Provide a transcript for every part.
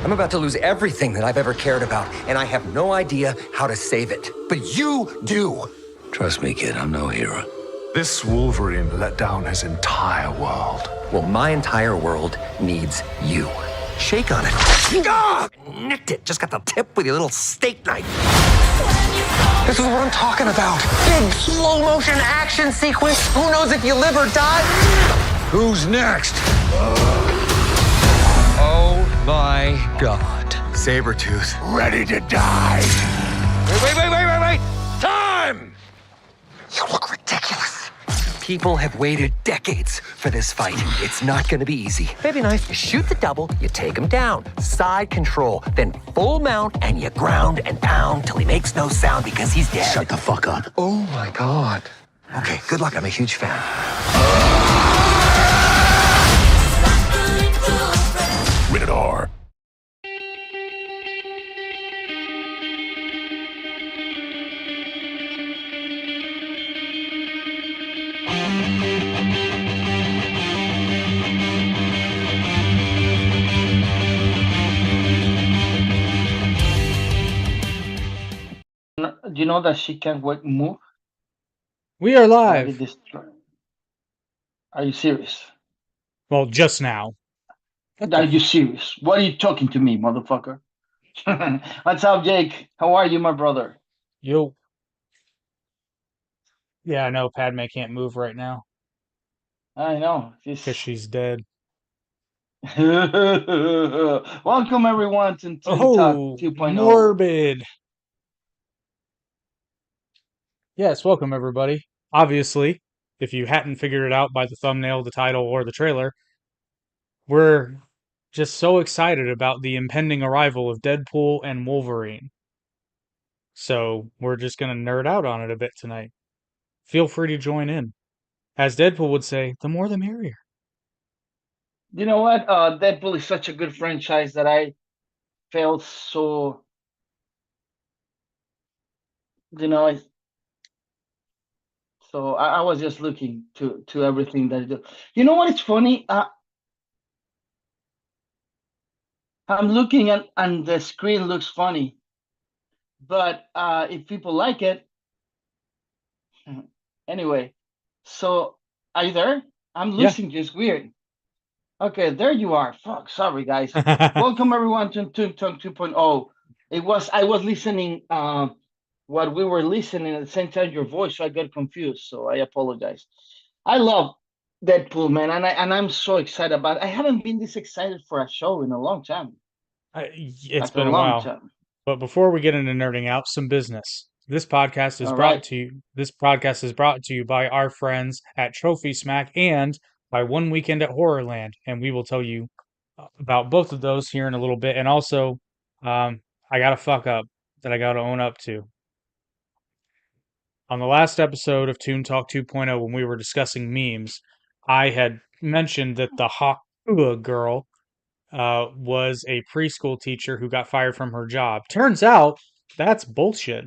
I'm about to lose everything that I've ever cared about, and I have no idea how to save it. But you do. Trust me, kid, I'm no hero. This Wolverine let down his entire world. Well, my entire world needs you. Shake on it. Ah! Nicked it. Just got the tip with your little steak knife. This is what I'm talking about. Big slow motion action sequence. Who knows if you live or die? Who's next? Oh my God. Sabretooth, ready to die. Wait. Time! You look ridiculous. People have waited decades for this fight. It's not gonna be easy. Baby knife, you shoot the double, you take him down. Side control, then full mount, and you ground and pound till he makes no sound because he's dead. Shut the fuck up. Oh my God. Okay, good luck. I'm a huge fan. Rated R. Do you know that she can't move? We are Body live. destroy. Are you serious? Well, just now. Are you serious? What are you talking to me, motherfucker? What's up, Jake? How are you, my brother? Yo. Yeah, I know Padme can't move right now I know. because she's dead. Welcome, everyone, to Talk Oh, 2.0. morbid. Yes, welcome everybody. Obviously, if you hadn't figured it out by the thumbnail, the title, or the trailer, we're just so excited about the impending arrival of Deadpool and Wolverine. So we're just going to nerd out on it a bit tonight. Feel free to join in. As Deadpool would say, the more the merrier. You know what? Deadpool is such a good franchise that I felt so, you know, so I was just looking to everything that I do. You know what? It's funny. I'm looking at and the screen looks funny, but if people like it, anyway. So are you there? I'm Yeah. losing you. It's weird. Okay, there you are. Fuck, sorry guys. Welcome everyone to Talk 2.0. I was listening what we were listening at the same time your voice, so I got confused. So I apologize. I love Deadpool, man, and I'm so excited about it. I haven't been this excited for a show in a long time. It's Like a been a long while. time. But before we get into nerding out, some business. This podcast is All brought right. to you. This podcast is brought to you by our friends at Trophy Smack and by One Weekend at Horrorland, and we will tell you about both of those here in a little bit. And also, I got a fuck up that I got to own up to. On the last episode of Toon Talk 2.0, when we were discussing memes, I had mentioned that the Hawkua girl was a preschool teacher who got fired from her job. Turns out that's bullshit.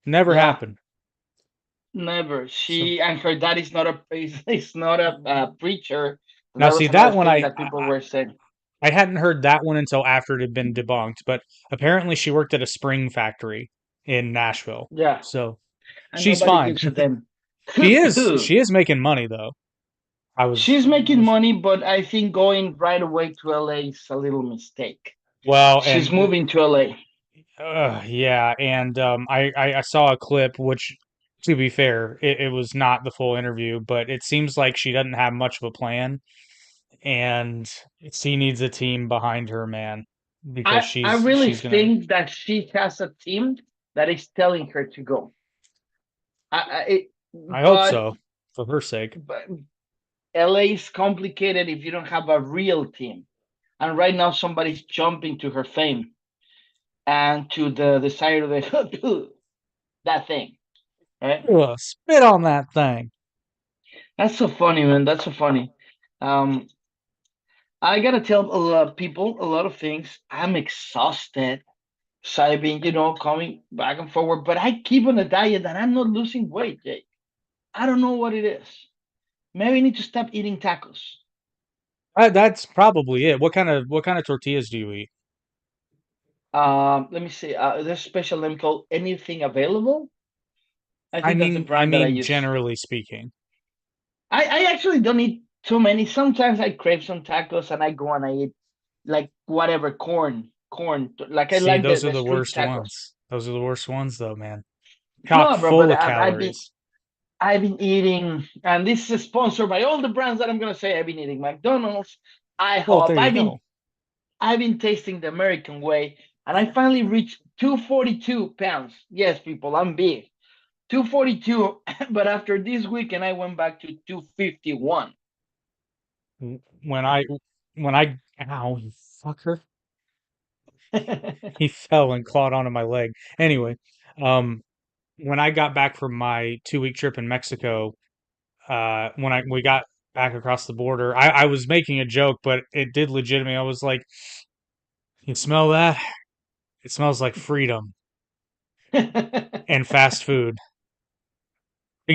Never Yeah. happened. Never. She and her dad is not a preacher. Now, That see was that another one, thing that people were saying. I hadn't heard that one until after it had been debunked. But apparently, she worked at a spring factory in Nashville. Yeah. So And she's nobody fine. gives a damn. She is making money though. She's making money, but I think going right away to LA is a little mistake. Well, She's and moving to LA. yeah, and I saw a clip, which, to be fair, it was not the full interview, but it seems like she doesn't have much of a plan, and she needs a team behind her, man, because I really she's gonna. think that she has a team that is telling her to go. I hope so, for her sake. But LA is complicated if you don't have a real team. And right now, somebody's jumping to her fame and to the side of the that thing. Right? Ugh, spit on that thing. That's so funny, man. That's so funny. I gotta tell a lot of people a lot of things. I'm exhausted. So I've been, coming back and forward, but I keep on a diet and I'm not losing weight, Jake. I don't know what it is. Maybe I need to stop eating tacos. That's probably it. What kind of tortillas do you eat? Let me see. There's a special name called Anything Available. I I think that's the mean, I brand that I mean, use. generally speaking. I actually don't eat too many. Sometimes I crave some tacos and I go and I eat like whatever corn. Like I See, like the, those are the the street worst tacos. ones. Those are the worst ones, though, man. Chock No, bro, but full of calories. I've been eating, and this is sponsored by all the brands that I'm gonna say. I've been eating McDonald's, Well, IHOP. there you go. I've been tasting the American way, and I finally reached 242 pounds. Yes, people, I'm big. 242, but after this weekend, I went back to 251. When I, ow, you fucker. He fell and clawed onto my leg. Anyway, um, when I got back from my 2 week trip in Mexico, when we got back across the border, I was making a joke, but it did legitimately. I was like, "You smell that? It smells like freedom and fast food."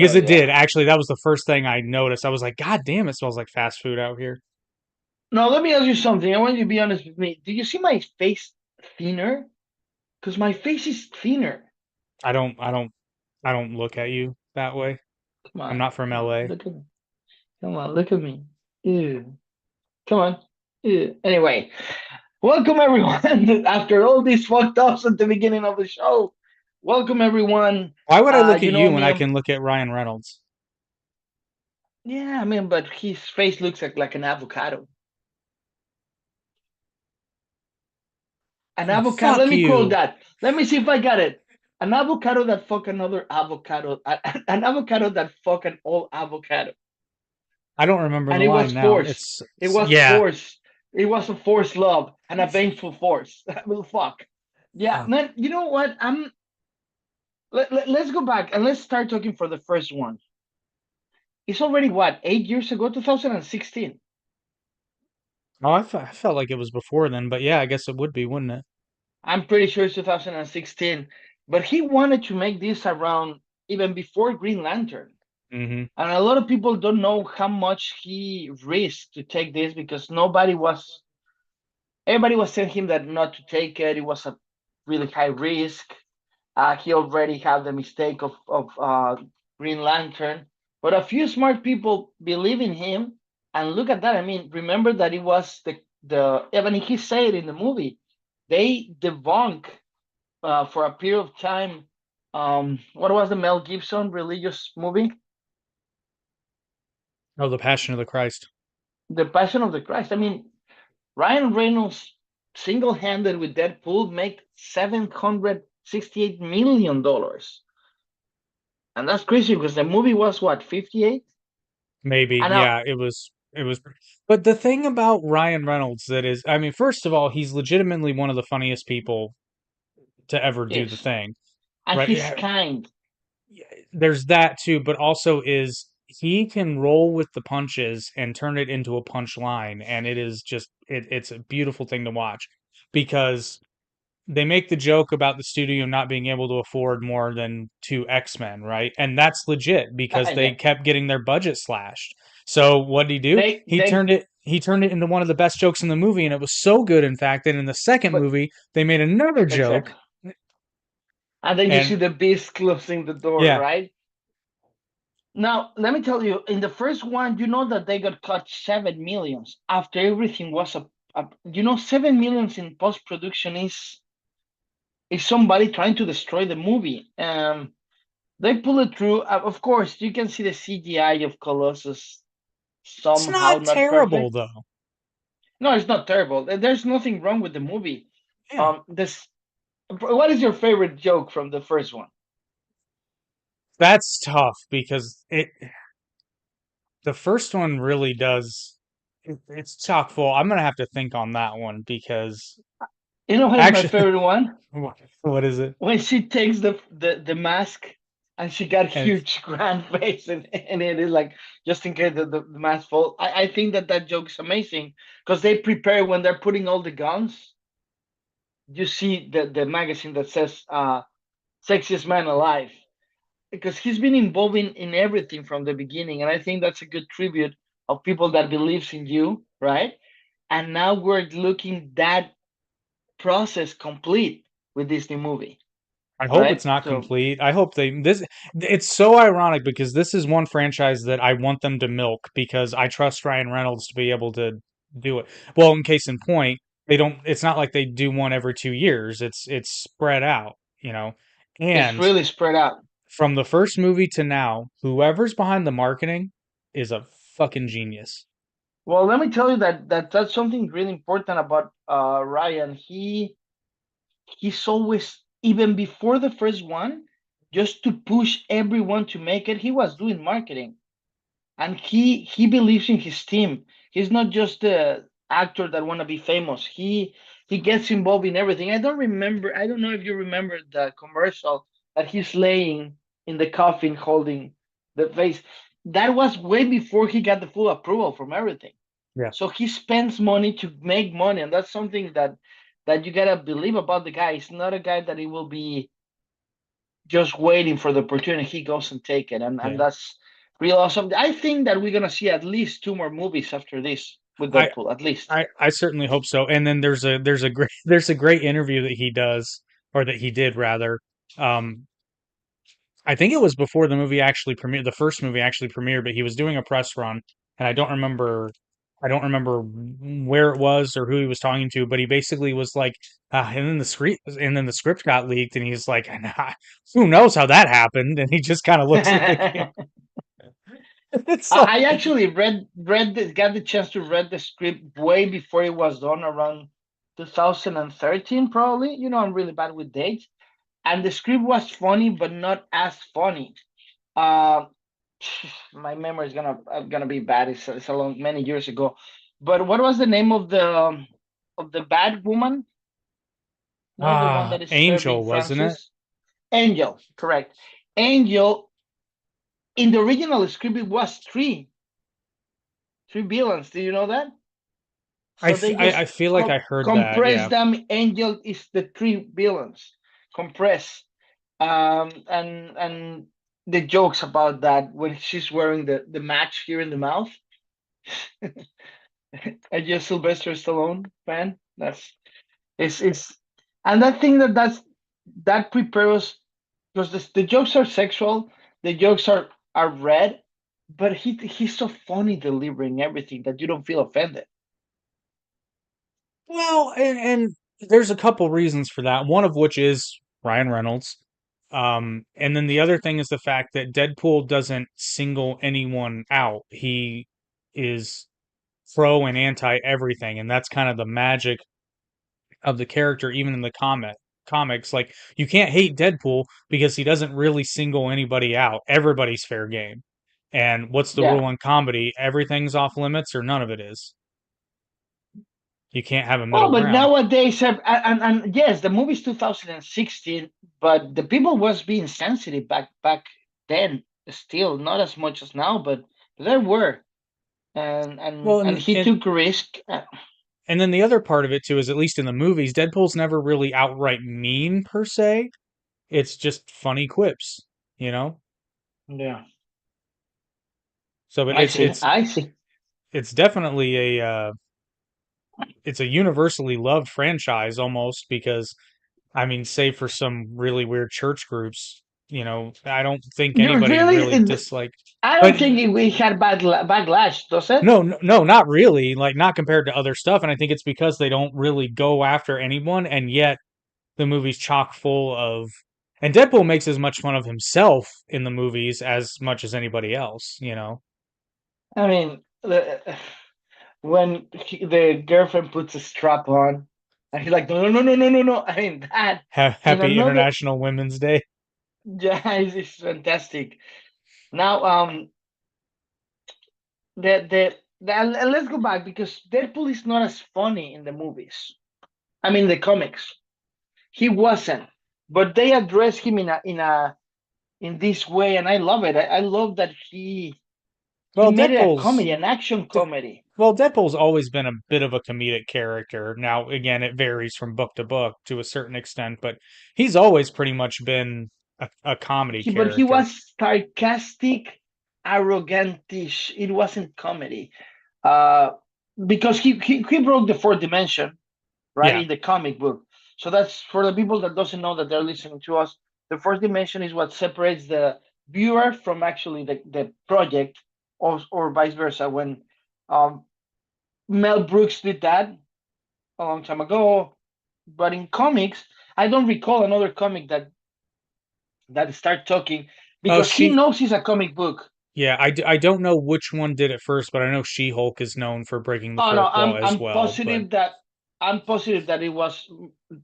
Oh Because it did. yeah. Actually, that was the first thing I noticed. I was like, "God damn, it smells like fast food out here." Now let me ask you something. I want you to be honest with me. Do you see my face thinner? Because my face is thinner. I don't, I don't, I don't look at you that way. Come I'm on, not from come on, LA. look at me. Come on, look at me. Ew. Come on. Ew. Anyway, welcome everyone. After all these fucked ups at the beginning of the show, welcome everyone. Why would I look at You know you when me. I can look at Ryan Reynolds? Yeah, I mean, but his face looks like an avocado. An avocado. Let Fuck me quote you. that. Let me see if I got it. An avocado that fuck another avocado. An avocado that fuck an old avocado. I don't remember And the it was line now. forced. It was Yeah. forced. It was a forced love and a vengeful force. Well, fuck. Yeah, Uh, man. You know what? Let's go back and let's start talking for the first one. It's already what, 8 years ago, 2016. oh, I felt like it was before then, but yeah, I guess it would be, wouldn't it? I'm pretty sure it's 2016. But he wanted to make this around even before Green Lantern. Mm-hmm. And a lot of people don't know how much he risked to take this because everybody was telling him that not to take it. It was a really high risk. He already had the mistake of Green Lantern, but a few smart people believe in him. And look at that. I mean, remember that it was the even he said in the movie, they debunk for a period of time. What was the Mel Gibson religious movie? Oh, the Passion of the Christ. The Passion of the Christ. I mean, Ryan Reynolds single-handed with Deadpool make $768 million. And that's crazy because the movie was what, 58? Maybe. And now, Yeah, it was. But the thing about Ryan Reynolds that is, I mean, first of all, he's legitimately one of the funniest people to ever do the yes, thing, and right? he's kind. Yeah, there's that too, but also is he can roll with the punches and turn it into a punch line, and it is just it's a beautiful thing to watch because they make the joke about the studio not being able to afford more than two X-Men, right? And that's legit because they Yeah, kept getting their budget slashed. So what did he do? they He turned it into one of the best jokes in the movie, and it was so good, in fact, that in the second but movie they made another joke, exactly. And then you see and the beast closing the door, yeah, right? Now, let me tell you, in the first one, you know that they got cut 7 millions after everything was a 7 millions in post production is somebody trying to destroy the movie. They pull it through. Of course, you can see the CGI of Colossus it's somehow not not terrible perfect. though. No, it's not terrible. There's nothing wrong with the movie. Yeah, This. What is your favorite joke from the first one? that's tough because the first one really does it's chock full. I'm gonna have to think on that one because You know what is my actually, favorite one? what is it? When she takes the mask and she got And huge grand face and it is like just in case the mask fall. I think that joke is amazing because they prepare when they're putting all the guns. You see the magazine that says sexiest man alive because he's been involved in everything from the beginning, and I think that's a good tribute of people that believes in you, right? And now we're looking that process complete with this new movie, I hope right? it's not So complete. I hope it's so ironic because this is one franchise that I want them to milk because I trust Ryan Reynolds to be able to do it. Well, in case in point, it's not like they do one every 2 years. It's spread out, you know. it's And really spread out. from the first movie to now, whoever's behind the marketing is a fucking genius. Well, let me tell you that's something really important about Ryan. He's always, even before the first one, just to push everyone to make it, he was doing marketing. And he believes in his team. He's not just a actor that want to be famous. He gets involved in everything. I don't know if you remember the commercial that he's laying in the coffin holding the face. That was way before he got the full approval from everything. Yeah. So he spends money to make money, and that's something that you gotta believe about the guy. He's not a guy that he will be just waiting for the opportunity. He goes and take it, and Yeah. that's real awesome. I think that we're gonna see at least 2 more movies after this with I Deadpool, at least. I certainly hope so. And then there's a great there's a great interview that he does or that he did rather. Um, I think it was before the movie actually premiered, the first movie actually premiered, but he was doing a press run, and I don't remember where it was or who he was talking to, but he basically was like, and then the script got leaked, and he's like, nah, who knows how that happened? And he just kind of looks at the camera. It's I like, actually got the chance to read the script way before it was done, around 2013 probably. I'm really bad with dates, and the script was funny, but not as funny. Uh, my memory is gonna be bad. It's a long many years ago. But what was the name of the bad woman? No, the one that is serving Angel, wasn't it? Francis. Angel, correct. Angel, in the original script, it was three villains. Do you know that? So they I just feel like I heard that. compress Yeah. them. Angel is the three villains. Compress. And the jokes about that when she's wearing the match here in the mouth. Are you a Sylvester Stallone fan? That's it's and I think that prepares, because the jokes are sexual, the jokes are red, but he's so funny delivering everything that you don't feel offended. Well, and there's a couple reasons for that. One of which is Ryan Reynolds. And then the other thing is the fact that Deadpool doesn't single anyone out. He is pro and anti everything, and that's kind of the magic of the character, even in the comics. Like you can't hate Deadpool because he doesn't really single anybody out. Everybody's fair game. And what's the Yeah. rule in comedy? Everything's off limits or none of it is. You can't have a Well, middle but ground. nowadays, and yes, the movie's 2016, but the people was being sensitive back then. Still, not as much as now, but there were, and Well, and and he took a risk. and then the other part of it too is, at least in the movies, Deadpool's never really outright mean per se. It's just funny quips, you know? Yeah, So but I it's see. it's I see. it's definitely it's a universally loved franchise almost because I mean, save for some really weird church groups, I don't think You anybody really? really disliked. I don't But think we had backlash, does it? no, no, not really. Like not compared to other stuff, and I think it's because they don't really go after anyone, and yet the movie's chock full of. And Deadpool makes as much fun of himself in the movies as much as anybody else. I mean, when the girlfriend puts a strap on, and he's like, no, no, no, no, no, no, no. I mean, that in Happy another, International Women's Day. yeah, it's fantastic. Now, and let's go back, because Deadpool is not as funny in the movies. I mean, the comics, he wasn't, but they address him in this way, and I love it. I love that he Well, made it a Deadpool's comedy, an action comedy. well, Deadpool's always been a bit of a comedic character. Now, again, it varies from book to book to a certain extent, but he's always pretty much been a comedy But he character. was sarcastic, arrogantish. It wasn't comedy, uh, because he broke the fourth dimension, right, Yeah, in the comic book. So that's for the people that doesn't know that they're listening to us. The fourth dimension is what separates the viewer from actually the project, or vice versa. When um, Mel Brooks did that a long time ago, but in comics, I don't recall another comic that start talking Oh, because he knows he's a comic book. yeah, I don't know which one did it first, but I know She-Hulk is known for breaking the Oh no, fourth wall as I'm well. But positive that it was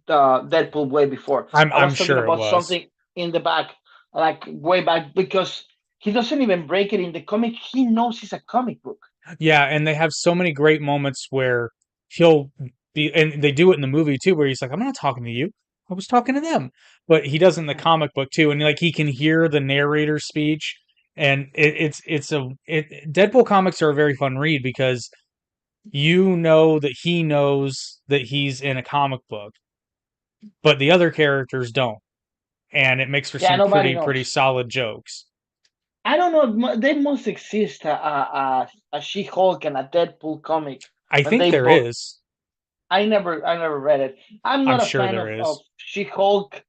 Deadpool way before. I I'm was talking sure it about was. something in the back, like way back, because he doesn't even break it in the comic. He knows it's a comic book. Yeah, and they have so many great moments where he'll be, and they do it in the movie too, where he's like, "I'm not talking to you. I was talking to them." But he does in the comic book too, and like he can hear the narrator speech, and Deadpool comics are a very fun read because you know that he knows that he's in a comic book, but the other characters don't, and it makes for Yeah, some nobody pretty knows. solid jokes. I don't know. They must exist a She-Hulk and a Deadpool comic I when think they there both. is. I never read it. I'm I'm not a sure fan there of is. She-Hulk.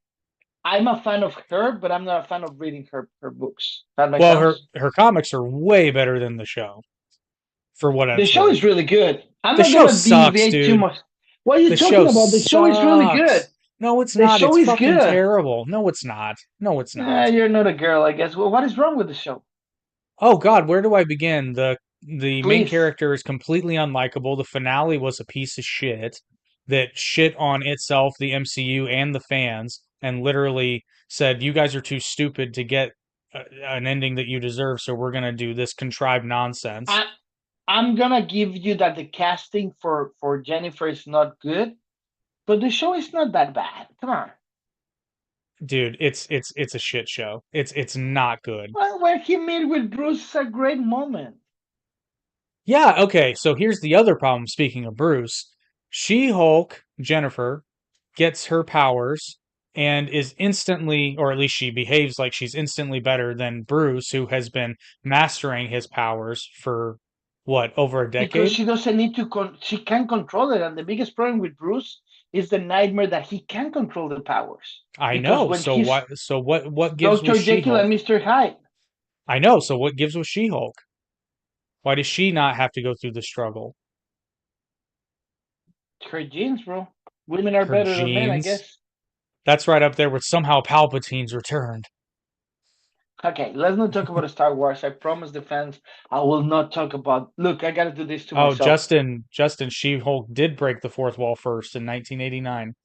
I'm a fan of her, but I'm not a fan of reading her books. That makes Well, her sense. her comics are way better than the show, for what The it's show worth. is really good. I'm The not show gonna sucks, deviate too dude. much. What are you The talking show about? The show is really good. sucks. No, it's The not. show It's is fucking good. terrible. No, it's not. No, it's not. You're not a girl, I guess. Well, what is wrong with the show? Oh God, where do I begin? The main Please. character is completely unlikable. The finale was a piece of shit that shit on itself, the MCU, and the fans, and literally said, "You guys are too stupid to get an ending that you deserve, so we're gonna do this contrived nonsense." I I'm gonna give you that the casting for Jennifer is not good, but the show is not that bad. Come on. Dude, it's a shit show. It's not good. Well, when he met with Bruce is a great moment. Yeah, okay, so here's the other problem, speaking of Bruce. She-Hulk, Jennifer, gets her powers and is instantly, or at least she behaves like she's instantly better than Bruce, who has been mastering his powers for what, over a Because decade? she doesn't need to she can control it, and the biggest problem with Bruce is the nightmare that he can control the powers I because know. when So he's what gives with Dr. Jekyll She-Hulk? and Mr. Hyde. I know. So what gives with She-Hulk? Why does she not have to go through the struggle? Her genes, bro. Women are Her better than men, I genes? guess. That's right up there with somehow Palpatine's returned. Okay, let's not talk about Star Wars. I promise the fans I will not talk about. Look, I gotta do this to Oh, myself. Justin She-Hulk did break the fourth wall first in 1989.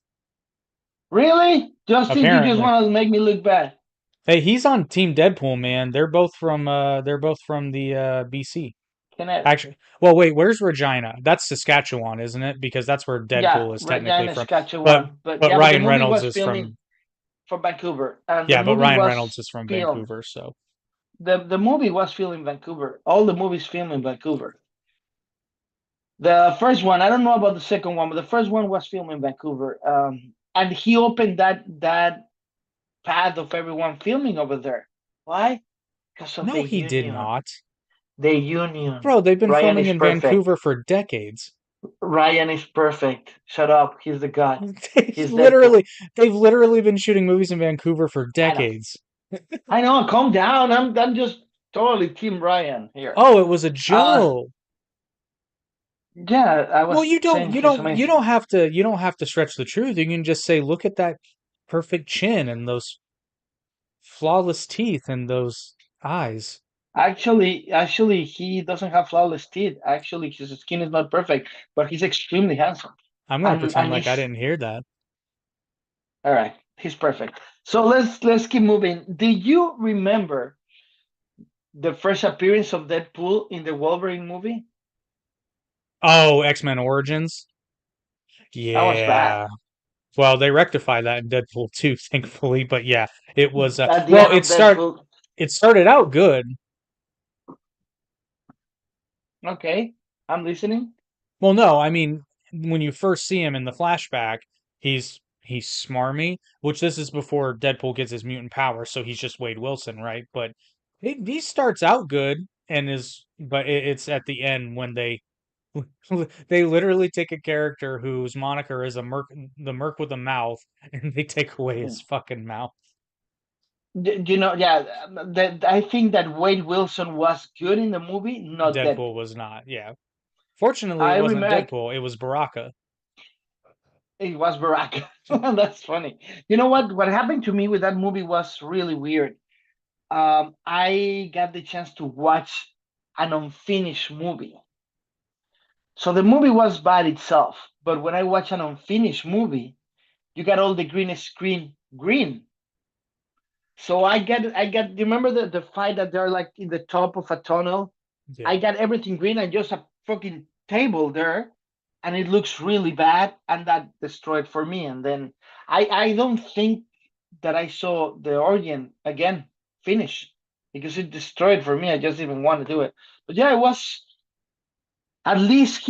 Really, Justin? You just Apparently. want to make me look bad? Hey, he's on Team Deadpool, man. They're both from the BC. Connecticut. Actually, well, wait, where's Regina? That's Saskatchewan, isn't it? Because that's where Yeah, Deadpool is technically Regina, from. But Saskatchewan. But but yeah, but the Ryan movie Reynolds was is filming from from Vancouver, and the yeah, but movie Ryan Reynolds was is from filmed. Vancouver, so The movie was filmed in Vancouver. All the movies filmed in Vancouver. The first one, I don't know about the second one, but the first one was filmed in Vancouver. And he opened that path of everyone filming over there. Why? Because of the no, he did union. not. The union. Bro, they've been Ryan filming is in perfect. Vancouver for decades. Ryan is perfect. Shut up. He's the god. They've He's Deadpool. literally they've literally been shooting movies in Vancouver for I know. decades. I know. Calm down. I'm just totally Team Ryan here. Oh, it was a Uh, joke. yeah, I Well, was saying he's amazing. you don't have to stretch the truth. You can just say, look at that perfect chin and those flawless teeth and those eyes. Actually, he doesn't have flawless teeth. Actually, his skin is not perfect, but he's extremely handsome. I'm gonna And pretend and like I he's didn't hear that. all right. He's perfect. So let's keep moving. Did you remember the first appearance of Deadpool in the Wolverine movie? Oh, X-Men Origins? That was bad. Yeah. Well, they rectified that in Deadpool 2, thankfully, but yeah, it was At the well, end of Deadpool. it started out good. Okay, I'm listening. Well, no, I mean, when you first see him in the flashback, he's smarmy, which this is before Deadpool gets his mutant power, so he's just Wade Wilson, right? But he starts out good and is, but it's at the end when they They literally take a character whose moniker is the merc with a mouth, and they take away his fucking mouth. You know, yeah, I think that Wade Wilson was good in the movie, not Deadpool Deadpool. was not. Yeah. Fortunately, it I wasn't remember Deadpool. It was Baraka. it was Barack. That's funny. You know what? What happened to me with that movie was really weird. I got the chance to watch an unfinished movie. So the movie was bad itself, but when I watch an unfinished movie, you got all the green screen green. So I get. You remember the fight that they're like in the top of a tunnel? I Yeah. got everything green and just a fucking table there, and it looks really bad, and that destroyed for me. And then I don't think that I saw the origin again finish because it destroyed for me. I just didn't want to do it. But yeah, it was at least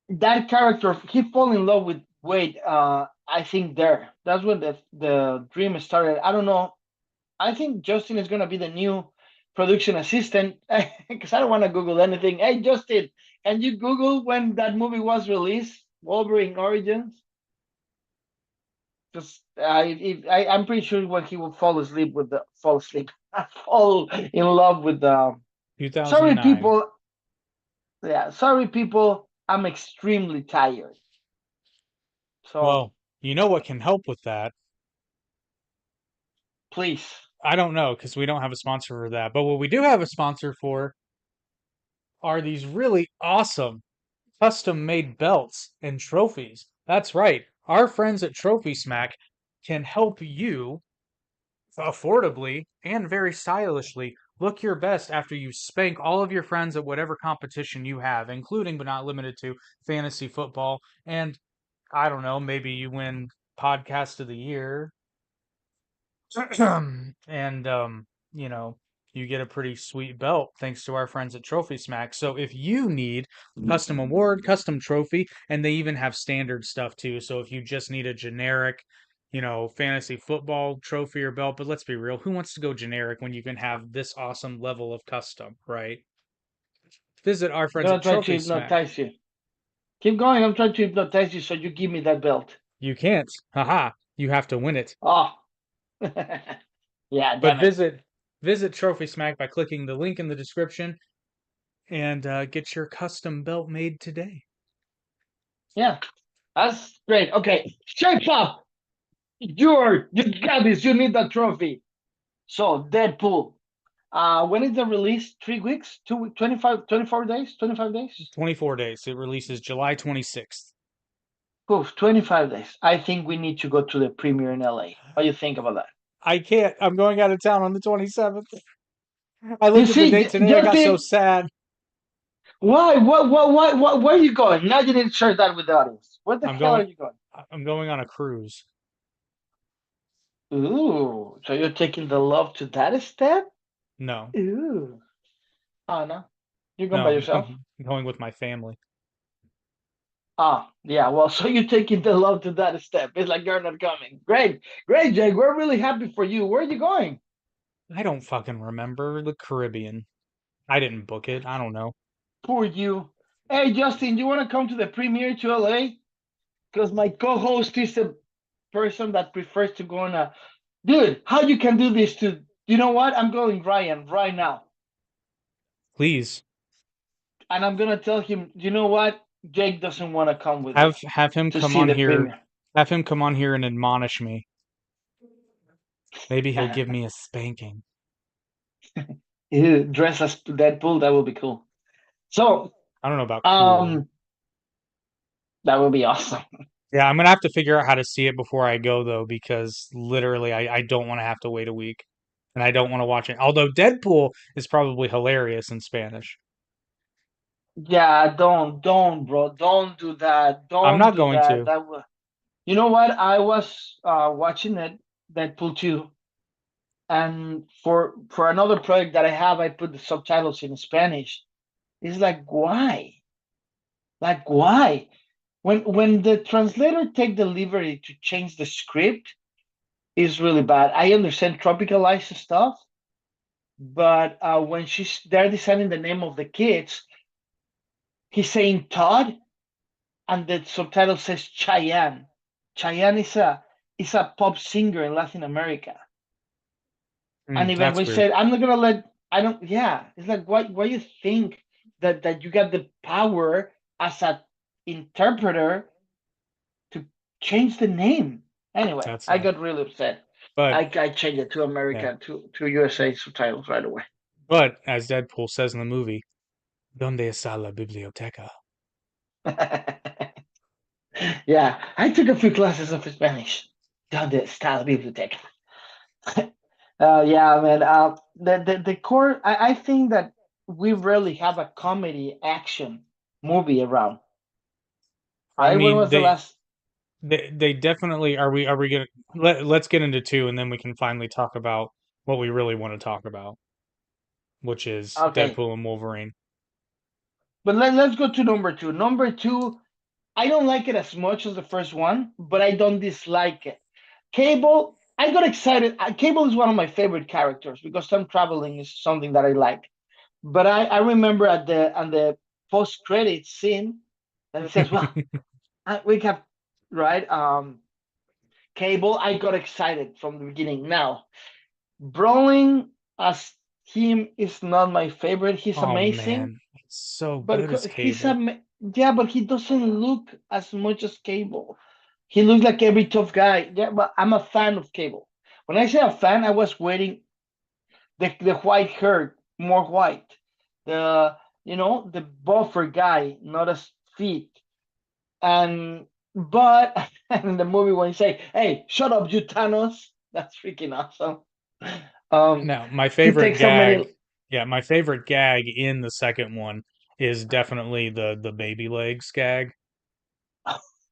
that character he fall in love with Wade. I think that's when the dream started. I don't know. I think Justin is gonna be the new production assistant because I don't want to Google anything. Hey Justin, can you Google when that movie was released, Wolverine Origins? Because I'm pretty sure when he will fall asleep, fall in love with the. Sorry 2009. people, yeah, sorry people. I'm extremely tired. So Well, you know what can help with that? please. I don't know because we don't have a sponsor for that. But what we do have a sponsor for are these really awesome custom made belts and trophies. That's right. Our friends at Trophy Smack can help you affordably and very stylishly look your best after you spank all of your friends at whatever competition you have, including but not limited to fantasy football. And I don't know, maybe you win podcast of the year. And you know, you get a pretty sweet belt thanks to our friends at Trophy Smack. So if you need custom award, custom trophy, and they even have standard stuff too. So if you just need a generic, fantasy football trophy or belt, but let's be real, who wants to go generic when you can have this awesome level of custom, right? Visit our I'm friends gonna at try to Trophy Smack. hypnotize you. Keep going. I'm trying to hypnotize you so you give me that belt. You can't. Haha. You have to win it. Oh, yeah, But damn it. visit Trophy Smack by clicking the link in the description and get your custom belt made today. Yeah, that's great. Okay, shape up. You got this. You need that trophy. So Deadpool. When is the release? 3 weeks? 2 25, 24 days? 25 days? 24 days. It releases July 26th. Oof, 25 days. I think we need to go to the premiere in LA. What do you think about that? I can't. I'm going out of town on the 27th. I You looked at the see, date today. I got so Justin, sad. why? Where are you going? Now you need to share that with the audience. Where the I'm hell are going you going? I'm going on a cruise. Ooh, so you're taking the love to that step? No. Ooh. Oh, no. You're going No, by yourself? I'm going with my family. Ah, yeah. Well, so you're taking the love to that step. It's like you're not coming. Great. Great, Jake. We're really happy for you. Where are you going? I don't fucking remember the Caribbean. I didn't book it. I don't know. Poor you. Hey, Justin, you want to come to the premiere to LA? Because my co-host is a person that prefers to go on a. Dude, how you can do this to. You know what? I'm going Ryan right now. Please And I'm going to tell him, you know what? Jake doesn't want to come with have me have him to come see on the here. premiere. Have him come on here and admonish me. Maybe he'll give me a spanking. Dress as Deadpool, that will be cool. So, I don't know about cool. um, that will be awesome. Yeah, I'm gonna have to figure out how to see it before I go though, because literally I don't want to have to wait a week. And I don't want to watch it. Although Deadpool is probably hilarious in Spanish. Yeah, don't, bro, don't do that. I'm Don't not do going that. to. That will. You know what? I was watching it, Deadpool 2, and for another project that I have, I put the subtitles in Spanish. It's like why? Like why? When the translator take the liberty to change the script is really bad. I understand tropicalized stuff, but when they're deciding the name of the kids, he's saying Todd, and the subtitle says Cheyenne. Cheyenne is a pop singer in Latin America. And even That's we weird. said, I'm not gonna let I don't yeah. It's like why you think that you got the power as an interpreter to change the name? Anyway, That's I odd. got really upset. But I changed it to yeah. American to USA subtitles right away. But as Deadpool says in the movie, ¿Dónde está la biblioteca? Yeah, I took a few classes of Spanish. ¿Dónde está la biblioteca? Yeah, man. The core. I think that we rarely have a comedy action movie around. I Right? When mean, was the last? they definitely are we gonna let's get into two and then we can finally talk about what we really want to talk about, which is Okay, Deadpool and Wolverine. but let's go to number two. Number two, I don't like it as much as the first one, but I don't dislike it. Cable, I got excited. Cable is one of my favorite characters because time traveling is something that I like. But I remember at the post credit scene that it says, "Well, we have right Cable." I got excited from the beginning. Now, Brolin as him is not my favorite. He's Oh amazing, man, it's so but good as he's Cable. yeah, but he doesn't look as much as Cable. He looks like every tough guy. Yeah, but I'm a fan of Cable. When I say a fan, I was waiting the white hair, more white. The the buffer guy, not as fit. And but in the movie when you say, "Hey, shut up, you Thanos," that's freaking awesome. Now, my He favorite takes so gag, many. yeah, my favorite gag in the second one is definitely the baby legs gag.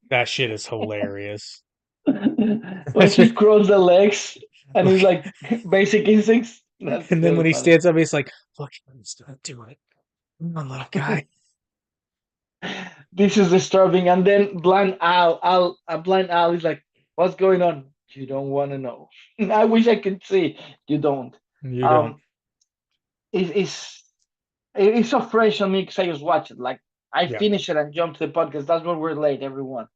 That shit is hilarious. When he curls the legs and he's Like, like basic instincts. That's and then really when he funny. stands up, he's like, "Look, I'm just gonna do it. Come on, little guy." This is disturbing. And then blind Al is like, "What's going on? You don't want to know." I wish I could see. You don't. You don't. Um, it's it's so fresh on me because I just watch it. Like I Yeah. finish it and jump to the podcast. That's where we're late, everyone.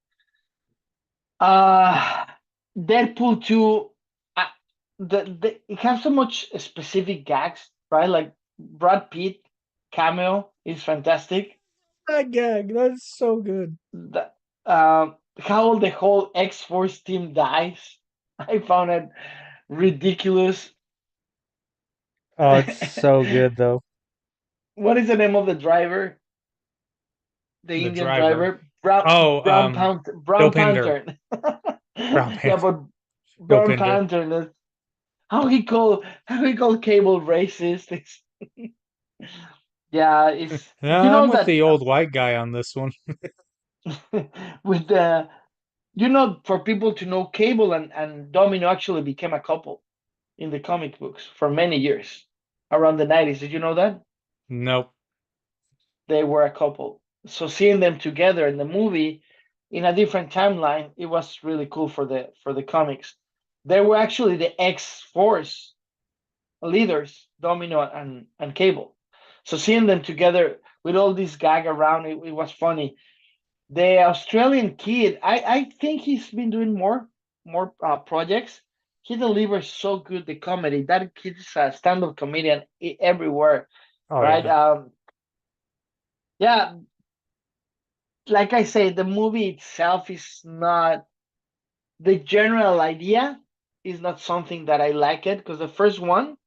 Uh Deadpool 2, uh, it has so much specific gags, right? Like Brad Pitt cameo is fantastic. That gag, that's so good. The, how the whole X Force team dies, I found it ridiculous. Oh, it's so good though. What is the name of the driver? The The Indian driver. driver, Brown Oh, Brown Panther, Bill Brown Pinder. Panther. Brown Yeah, Panther. but Bill Brown Pinder. Panther. How he called Cable racist. Yeah, it's No, I'm with that the old white guy on this one. with the for people to know, Cable and Domino actually became a couple in the comic books for many years around the 90s. Did you know that Nope. they were a couple? So seeing them together in the movie in a different timeline, it was really cool for the comics. They were actually the X Force leaders, Domino and Cable. So seeing them together with all this gag around, it was funny. The Australian kid, I think he's been doing more projects. He delivers so good the comedy. That kid is a stand-up comedian everywhere, Oh right? yeah. Yeah, like I say, the movie itself is not the general idea is not something that I like it because the first one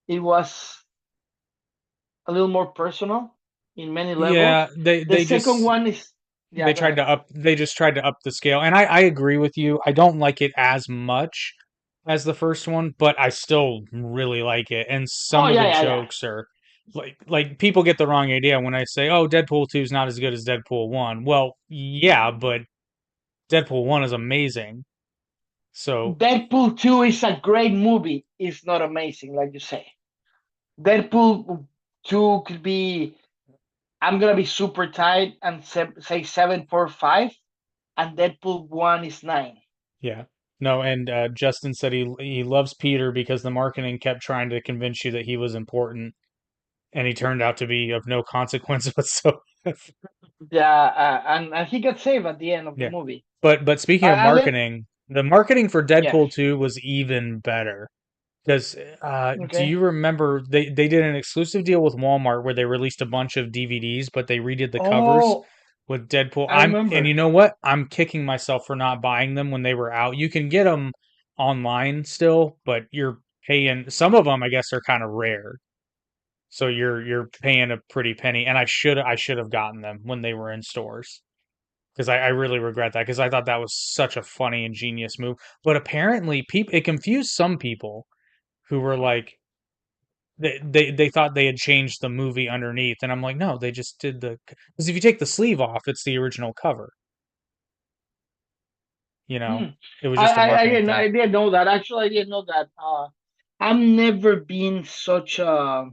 it was a little more personal in many Yeah, levels. The second one is yeah. Go ahead. they just tried to up the scale. And I agree with you. I don't like it as much as the first one, but I still really like it. And Oh some of yeah, the yeah, yeah. jokes are like people get the wrong idea when I say, "Oh, Deadpool 2 is not as good as Deadpool 1." Well, yeah, but Deadpool 1 is amazing. So, Deadpool 2 is a great movie. It's not amazing, like you say. Deadpool 2 could be, I'm going to be super tight and say 7.5, and Deadpool 1 is 9. yeah. No, and Justin said he loves Peter because the marketing kept trying to convince you that he was important. and he turned out to be of no consequence whatsoever. Yeah, and he got saved at the end of the Yeah. movie. But speaking of I let marketing, the marketing for yeah. Deadpool 2 was even better. Because do Okay. you remember they did an exclusive deal with Walmart where they released a bunch of DVDs, but they redid the covers Oh, with Deadpool. I And remember. you know what? I'm kicking myself for not buying them when they were out. You can get them online still, but you're paying. Some of them, I guess, are kind of rare, so you're paying a pretty penny. And I should have gotten them when they were in stores because I really regret that because I thought that was such a funny and genius move. But apparently, people it confused some people who were like they thought they had changed the movie underneath, and I'm like, no, they just did the because if you take the sleeve off, it's the original cover. You know, Hmm. it was just a marketing thing. I didn't know that. Actually, I didn't know that. I've never been such a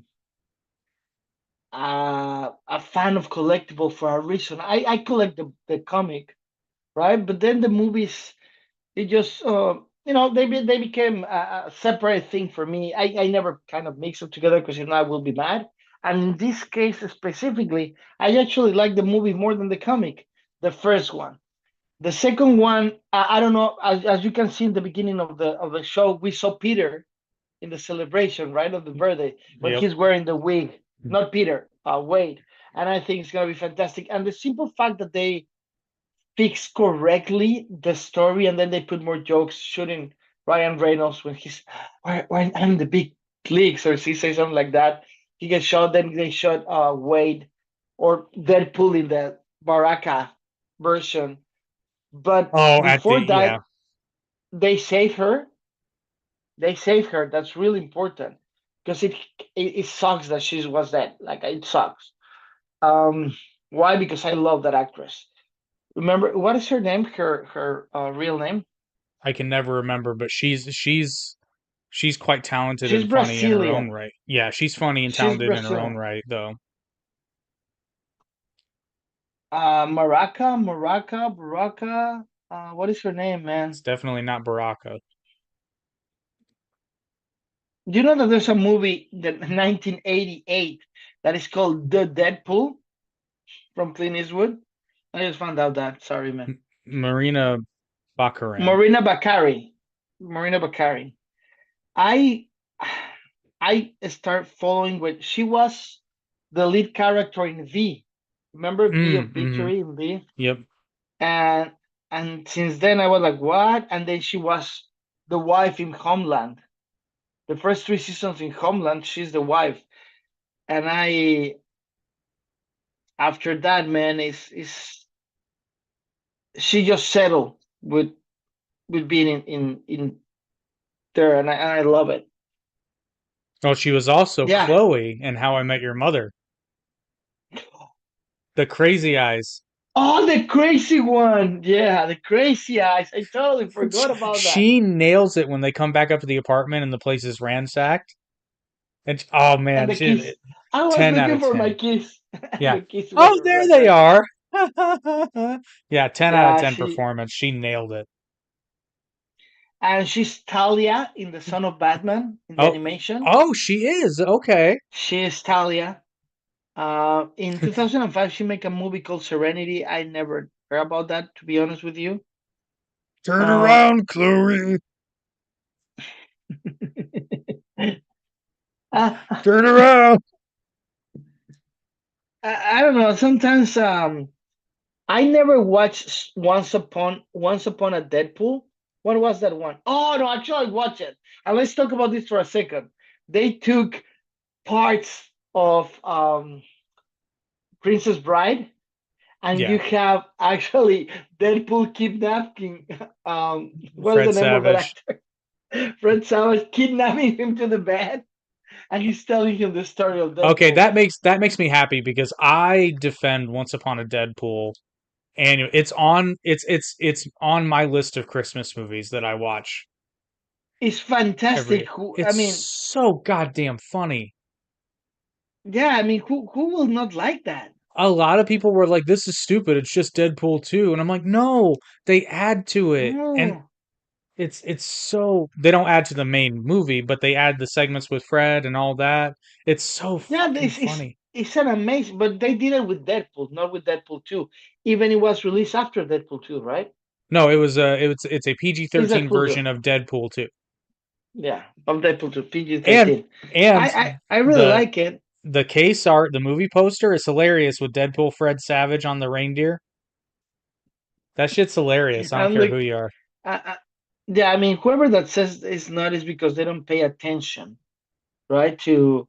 fan of collectible for a reason. I collect the comic, right? But then the movies, they just they became a separate thing for me. I never kind of mix them together because I will be mad. And in this case specifically, I actually like the movie more than the comic, the first one. The second one, I don't know. As you can see in the beginning of the show, we saw Peter in the celebration, right, of the birthday, but Yep. he's wearing the wig, not Peter, Wade. And I think it's gonna be fantastic. And the simple fact that they fix correctly the story, and then they put more jokes, shooting Ryan Reynolds when he's why I'm the big leagues, or he says something like that. He gets shot. Then they shot Wade or Deadpool in the Baraka version. But Oh, at the before yeah. that, they save her. They save her. That's really important because it sucks that she was dead. Like it sucks. Why? Because I love that actress. Remember what is her name? Her real name? I can never remember, but she's quite talented She's and funny in her own Brazilian. right. Yeah, she's funny and She's talented in her own Brazilian. right, though. Baraka. What is her name, It's man? definitely not Baraka. Do you know that there's a movie that 1988 that is called The Deadpool from Clint Eastwood? I just found out that. Sorry, man. Marina Baccarin. Marina Bakari. Marina Bakari. I I start following with she was the lead character in V. Remember V of Mm-hmm. Victory in V? Yep. And since then I was like, what? And then she was the wife in Homeland. The first three seasons in Homeland, she's the wife. And I after that, man, is she just settled with being in there, and I love it. Oh, she was also Yeah. Chloe in How I Met Your Mother. The crazy eyes. Oh, the crazy one. Yeah, the crazy eyes. I totally Sh- forgot about that. She nails it when they come back up to the apartment and the place is ransacked. And oh And man, the kiss. I was 10 out looking of for my 10. kiss. And Yeah. the kiss was Oh, there right they there. are. Yeah, 10 out of Yeah, 10 performance. She nailed it. she's Talia in the Son of Batman in the Oh, animation. oh, she is. Okay. She is Talia. In 2005, she made a movie called Serenity. I never heard about that, to be honest with you. Turn Um, around, Chloe. I, Turn around. I don't know. Sometimes I never watched Once Upon a Deadpool. What was that one? Oh no, actually I watched it. And let's talk about this for a second. They took parts of Princess Bride, and Yeah. you have actually Deadpool kidnapping. What is the Fred name of that Savage. actor? Fred Savage kidnapping him to the bed, and he's telling him the story of Okay, Deadpool. that makes me happy because I defend Once Upon a Deadpool annual. It's on my list of Christmas movies that I watch It's every fantastic. year. It's so goddamn funny. Yeah, I mean, who will not like that? A lot of people were like, "This is stupid. It's just Deadpool 2." And I'm like, "No, they add to it." And No. it's so they don't add to the main movie, but they add the segments with Fred and all that. It's so Yeah, fucking funny. it's an amazing, but they did it with Deadpool, not with Deadpool 2. Even it was released after Deadpool 2, right? No, it's a It's PG-13 Deadpool 2. version of Deadpool 2. Yeah, of Deadpool 2, And PG-13. and I really the like it. the case art, the movie poster is hilarious with Deadpool Fred Savage on the reindeer. That shit's hilarious. I don't I'm care who like, you are. I, yeah, I mean, whoever that says it's not is because they don't pay attention, right, to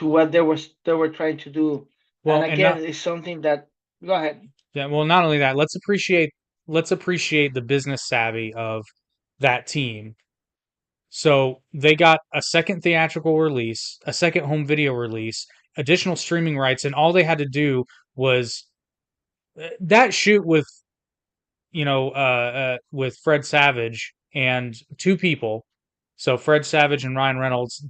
what they were trying to do. And Well, and again, not it's something that. Go ahead. yeah, well, not only that, let's appreciate the business savvy of that team. So they got a second theatrical release, a second home video release, additional streaming rights, and all they had to do was that shoot with Fred Savage and two people. So Fred Savage and Ryan Reynolds.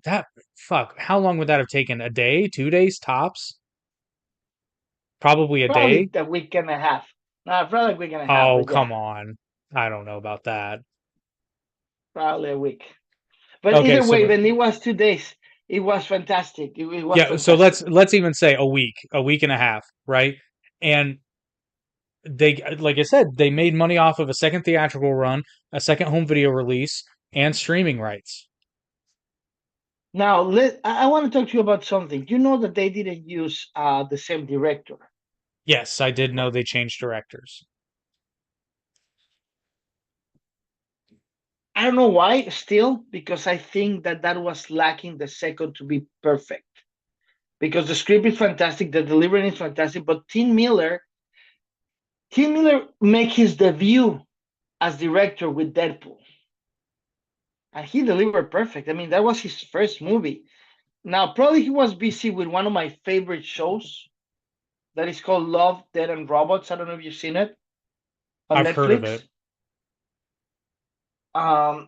How long would that have taken? A day, 2 days tops? Probably a day. Probably a week and a half. No, probably a week and a half, Oh, but yeah, come on. I don't know about that. probably a week. But Okay, either so way, when it was 2 days, it was fantastic. It was yeah, so let's fantastic. let's even say a week and a half, right? And they, like I said, they made money off of a second theatrical run, a second home video release, and streaming rights. Now, I want to talk to you about something. You know that they didn't use the same director. Yes, I did know they changed directors. I don't know why, still, because I think that was lacking the second to be perfect. Because the script is fantastic, the delivery is fantastic, but Tim Miller made his debut as director with Deadpool. And he delivered perfect. I mean, that was his first movie. Now, probably he was busy with one of my favorite shows that is called Love, Dead, and Robots. I don't know if you've seen it on I've heard of Netflix. it.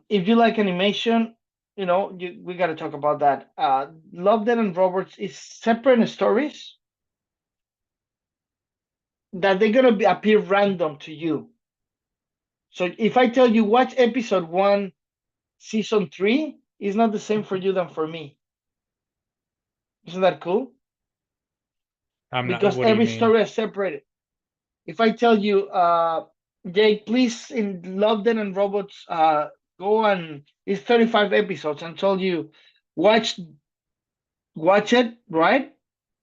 If you like animation, we got to talk about that. Love, Dead, and Robots is separate stories that they're going to appear random to you. So if I tell you watch episode 1, season 3, it's not the same for you than for me. Isn't that cool? I'm not. Because What do you every mean? story is separated. If I tell you, Jake, please, in Love, Dead, and Robots, go and it's 35 episodes, and told you watch it, right?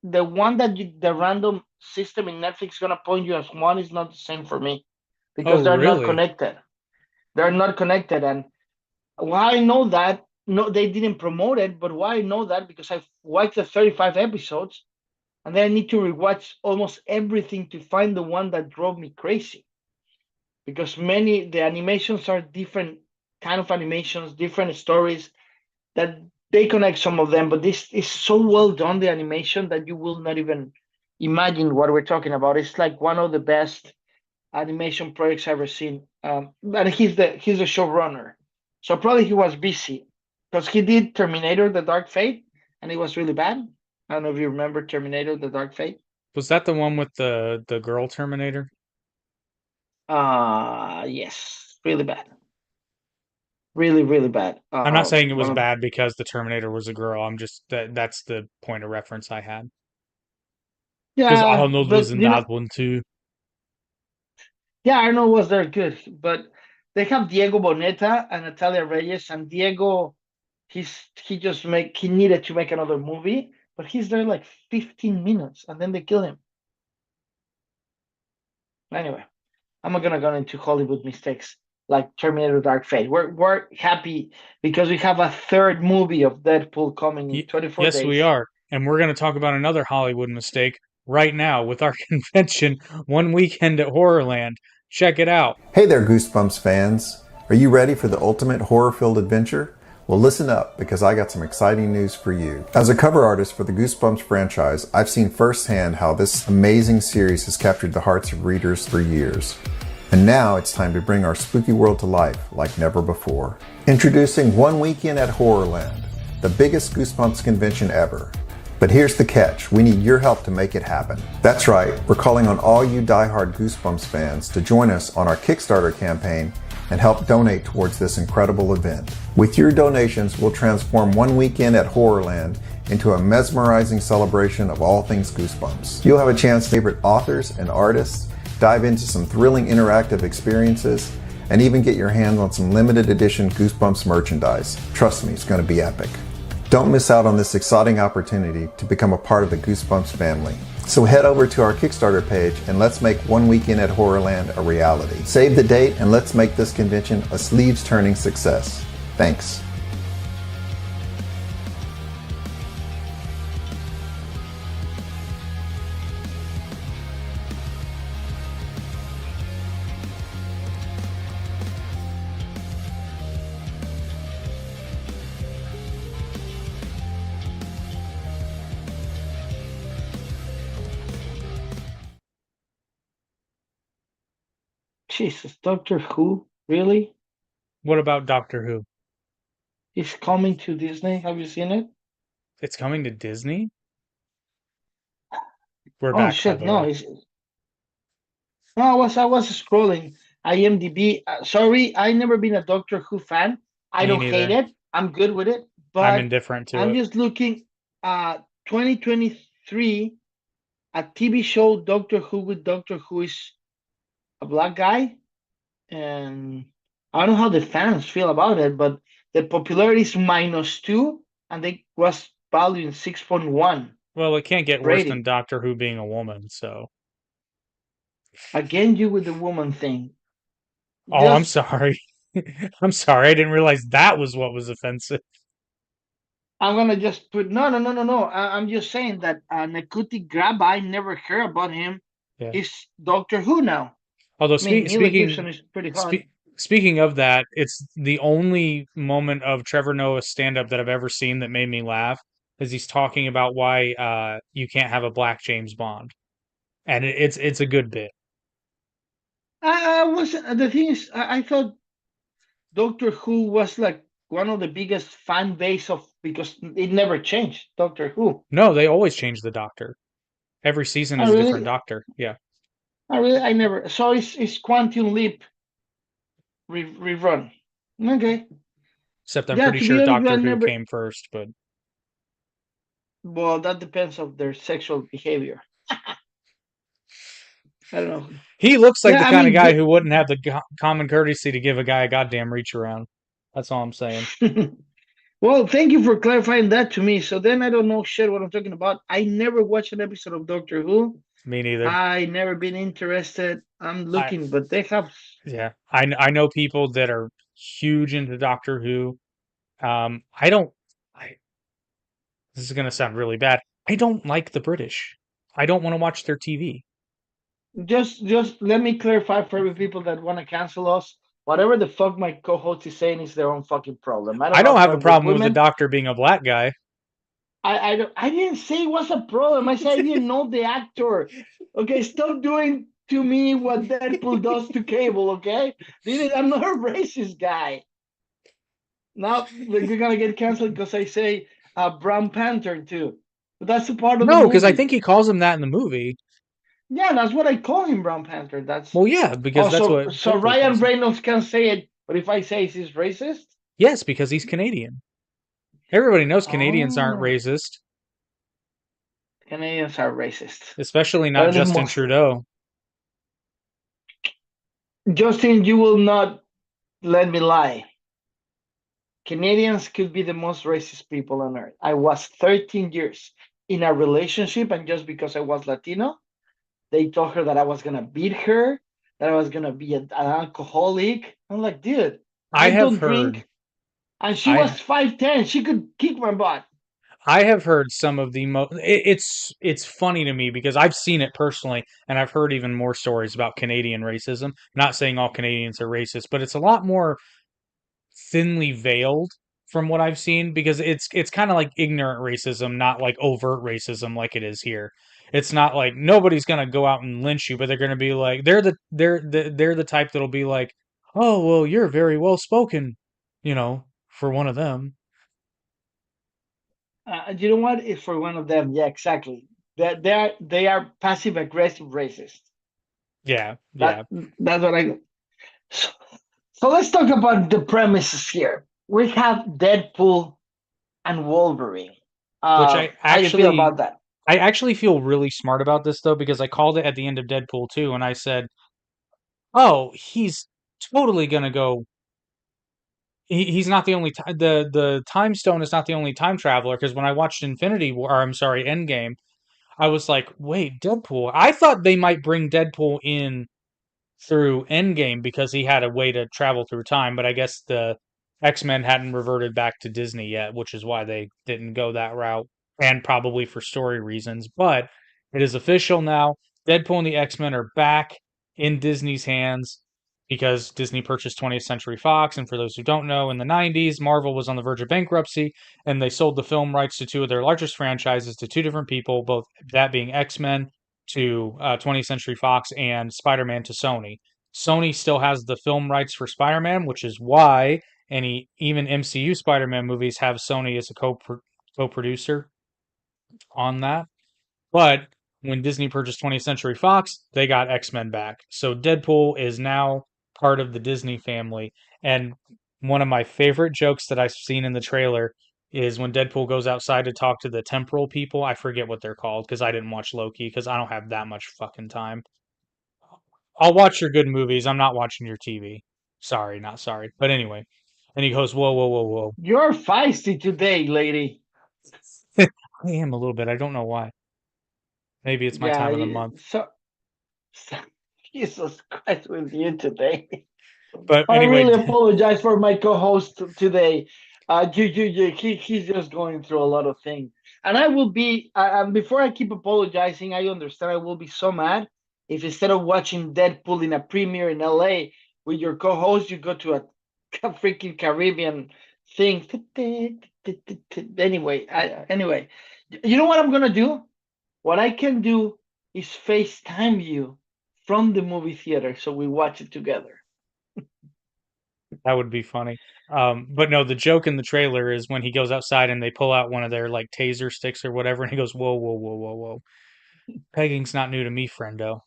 The one that the random system in Netflix is gonna point you as one is not the same for me Oh, because they're not really? connected. They're not connected, and why I know that? No, they didn't promote it, but why I know that because I've watched the 35 episodes, and then I need to rewatch almost everything to find the one that drove me crazy. Because the animations are different kind of animations, different stories that they connect some of them, but this is so well done, the animation, that you will not even imagine what we're talking about. It's like one of the best animation projects I've ever seen. And he's the showrunner, so probably he was busy because he did Terminator: The Dark Fate, and it was really bad. I don't know if you remember Terminator: The Dark Fate. Was that the one with the girl Terminator? Yes, really bad, really, really bad. I'm not saying it was One of bad because the Terminator was a girl. I'm just that's the point of reference I had. Because Yeah, Arnold was but in that one too. yeah, Arnold was there good, but they have Diego Boneta and Natalia Reyes, and Diego, he needed to make another movie, but he's there like 15 minutes, and then they kill him. Anyway, I'm not gonna go into Hollywood mistakes like Terminator: Dark Fate. We're happy because we have a third movie of Deadpool coming in 24 Yes, we days. are. And we're going to talk about another Hollywood mistake right now with our convention, One Weekend at Horrorland. Check it out. Hey there, Goosebumps fans. Are you ready for the ultimate horror-filled adventure? Well, listen up, because I got some exciting news for you. As a cover artist for the Goosebumps franchise, I've seen firsthand how this amazing series has captured the hearts of readers for years. And now it's time to bring our spooky world to life like never before. Introducing One Weekend at Horrorland, the biggest Goosebumps convention ever. But here's the catch, we need your help to make it happen. That's right, we're calling on all you diehard Goosebumps fans to join us on our Kickstarter campaign and help donate towards this incredible event. With your donations, we'll transform one weekend at Horrorland into a mesmerizing celebration of all things Goosebumps. You'll have a chance to favorite authors and artists, dive into some thrilling interactive experiences, and even get your hands on some limited edition Goosebumps merchandise. Trust me, it's going to be epic. Don't miss out on this exciting opportunity to become a part of the Goosebumps family. So head over to our Kickstarter page and let's make One Weekend at Horrorland a reality. Save the date and let's make this convention a sleeves-turning success. Thanks. Jesus, Doctor Who? Really? What about Doctor Who? He's coming to Disney. Have you seen it? It's coming to Disney? We're Oh back, by shit, the no. way. No, I was scrolling IMDb. Sorry, I never been a Doctor Who fan. I Me don't hate neither. it. I'm good with it. I'm But indifferent to I'm it. just looking 2023, a TV show, Doctor Who, with Doctor Who is a black guy. And I don't know how the fans feel about it, but the popularity is -2, and they was valued in 6.1 Well, it can't get worse than rating. Doctor Who being a woman, so. Again, you with the woman thing. Oh, I'm Just, sorry. I'm sorry. I didn't realize that was what was offensive. I'm gonna just put no. I'm just saying that Nakuti Grab, I never heard about him. Yeah. He's Doctor Who now. Although I mean, Mila Gibson speaking is pretty hot. speaking of that, it's the only moment of Trevor Noah's stand-up that I've ever seen that made me laugh, is he's talking about why you can't have a black James Bond, and it's a good bit. I was the thing is, I thought Doctor Who was like one of the biggest fan base of, because it never changed. Doctor Who. No, they always change the Doctor. Every season I is a different really, Doctor. Yeah, I never. So it's Quantum Leap rerun. Okay. except I'm Yeah. pretty To be sure honest, I Doctor Who never. came first, but Well, that depends of their sexual behavior. I don't know. he looks like Yeah, the I kind of mean, guy who wouldn't have the common courtesy to give a guy a goddamn reach around. That's all I'm saying. well, thank you for clarifying that to me. So then I don't know shit what I'm talking about. I never watched an episode of Doctor Who. Me neither. I never been interested. I'm I looking, but they have. Yeah, I know people that are huge into Doctor Who. I don't. I This is gonna sound really bad. I don't like the British. I don't want to watch their TV. Just let me clarify for every people that want to cancel us. Whatever the fuck my co-host is saying is their own fucking problem. I don't I have don't a have a problem with problem with the women. Doctor being a black guy. I don't. I didn't say it was a problem. I said I didn't know the actor. Okay, stop doing to me what Deadpool does to Cable. Okay, I'm not a racist guy. Now we're gonna get canceled because I say Brown Panther too. But that's a part of the No, because I movie. think he calls him that in the movie. Yeah, that's what I call him, Brown Panther. That's Well, yeah, because that's also what so Deadpool Ryan calls him. Reynolds can say it, but if I say he's racist, Yes, because he's Canadian. Everybody knows Canadians aren't oh, racist, Canadians are racist. especially not They're the Justin most. Trudeau. Justin, you will not let me lie. Canadians could be the most racist people on earth. I was 13 years in a relationship, and just because I was Latino, they told her that I was gonna beat her, that I was gonna be an alcoholic. I'm like, dude, I I have don't heard. drink. And she was I 5'10. She could kick my butt. I have heard some of the most. It's funny to me because I've seen it personally, and I've heard even more stories about Canadian racism. Not saying all Canadians are racist, but it's a lot more thinly veiled from what I've seen because it's kind of like ignorant racism, not like overt racism like it is here. It's not like nobody's gonna go out and lynch you, but they're gonna be like they're the type that'll be like, oh well, you're very well spoken, for one of them. You know what? If for one of them, yeah, exactly. That they are passive aggressive racist. Yeah, That yeah. that's what I. So, So let's talk about the premises here. We have Deadpool and Wolverine. Which How you feel about that? I actually feel really smart about this though, because I called it at the end of Deadpool 2 and I said, "Oh, he's totally gonna go. He's not the only the time stone is not the only time traveler." Because when I watched Infinity War, or I'm sorry, Endgame, I was like, "Wait, Deadpool." I thought they might bring Deadpool in through Endgame because he had a way to travel through time, but I guess the X-Men hadn't reverted back to Disney yet, which is why they didn't go that route, and probably for story reasons. But it is official now. Deadpool and the X-Men are back in Disney's hands because Disney purchased 20th Century Fox. And for those who don't know, in the 90s, Marvel was on the verge of bankruptcy, and they sold the film rights to two of their largest franchises to two different people, both that being X-Men to 20th Century Fox and Spider Man to Sony. Sony still has the film rights for Spider Man, which is why even MCU Spider Man movies have Sony as a co producer on that. But when Disney purchased 20th Century Fox, they got X Men back. So Deadpool is now part of the Disney family. And one of my favorite jokes that I've seen in the trailer is when Deadpool goes outside to talk to the temporal people. I forget what they're called because I didn't watch Loki because I don't have that much fucking time. I'll watch your good movies. I'm not watching your TV. Sorry, not sorry. But anyway. And he goes, whoa, whoa, whoa, You're feisty today, lady. whoa. I am a little bit. I don't know why. Maybe it's my Yeah, time of the month. so Jesus Christ with you today. But I anyway, really apologize for my co-host today. He's just going through a lot of things, and I will be. Before I keep apologizing, I understand I will be so mad if instead of watching Deadpool in a premiere in LA with your co-host, you go to a freaking Caribbean thing. Anyway, you know what I'm gonna do? What I can do is FaceTime you from the movie theater so we watch it together. that would be funny. But no, the joke in the trailer is when he goes outside and they pull out one of their like taser sticks or whatever, and he goes, whoa, whoa, whoa, whoa, whoa. Pegging's not new to me, friendo,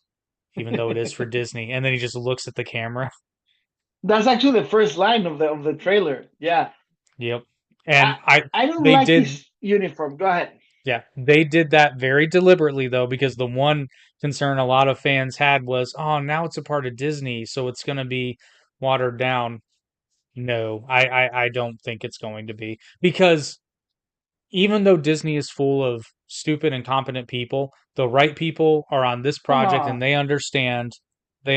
even though it is for Disney. And then he just looks at the camera. That's actually the first line of the trailer. Yeah. Yep. I And I don't they like did his uniform. Go ahead. Yeah, they did that very deliberately though, because the one concern a lot of fans had was, oh, now it's a part of Disney, so it's going to be watered down. No, I don't think it's going to be because even though Disney is full of stupid, incompetent people, the right people are on this project and Oh, they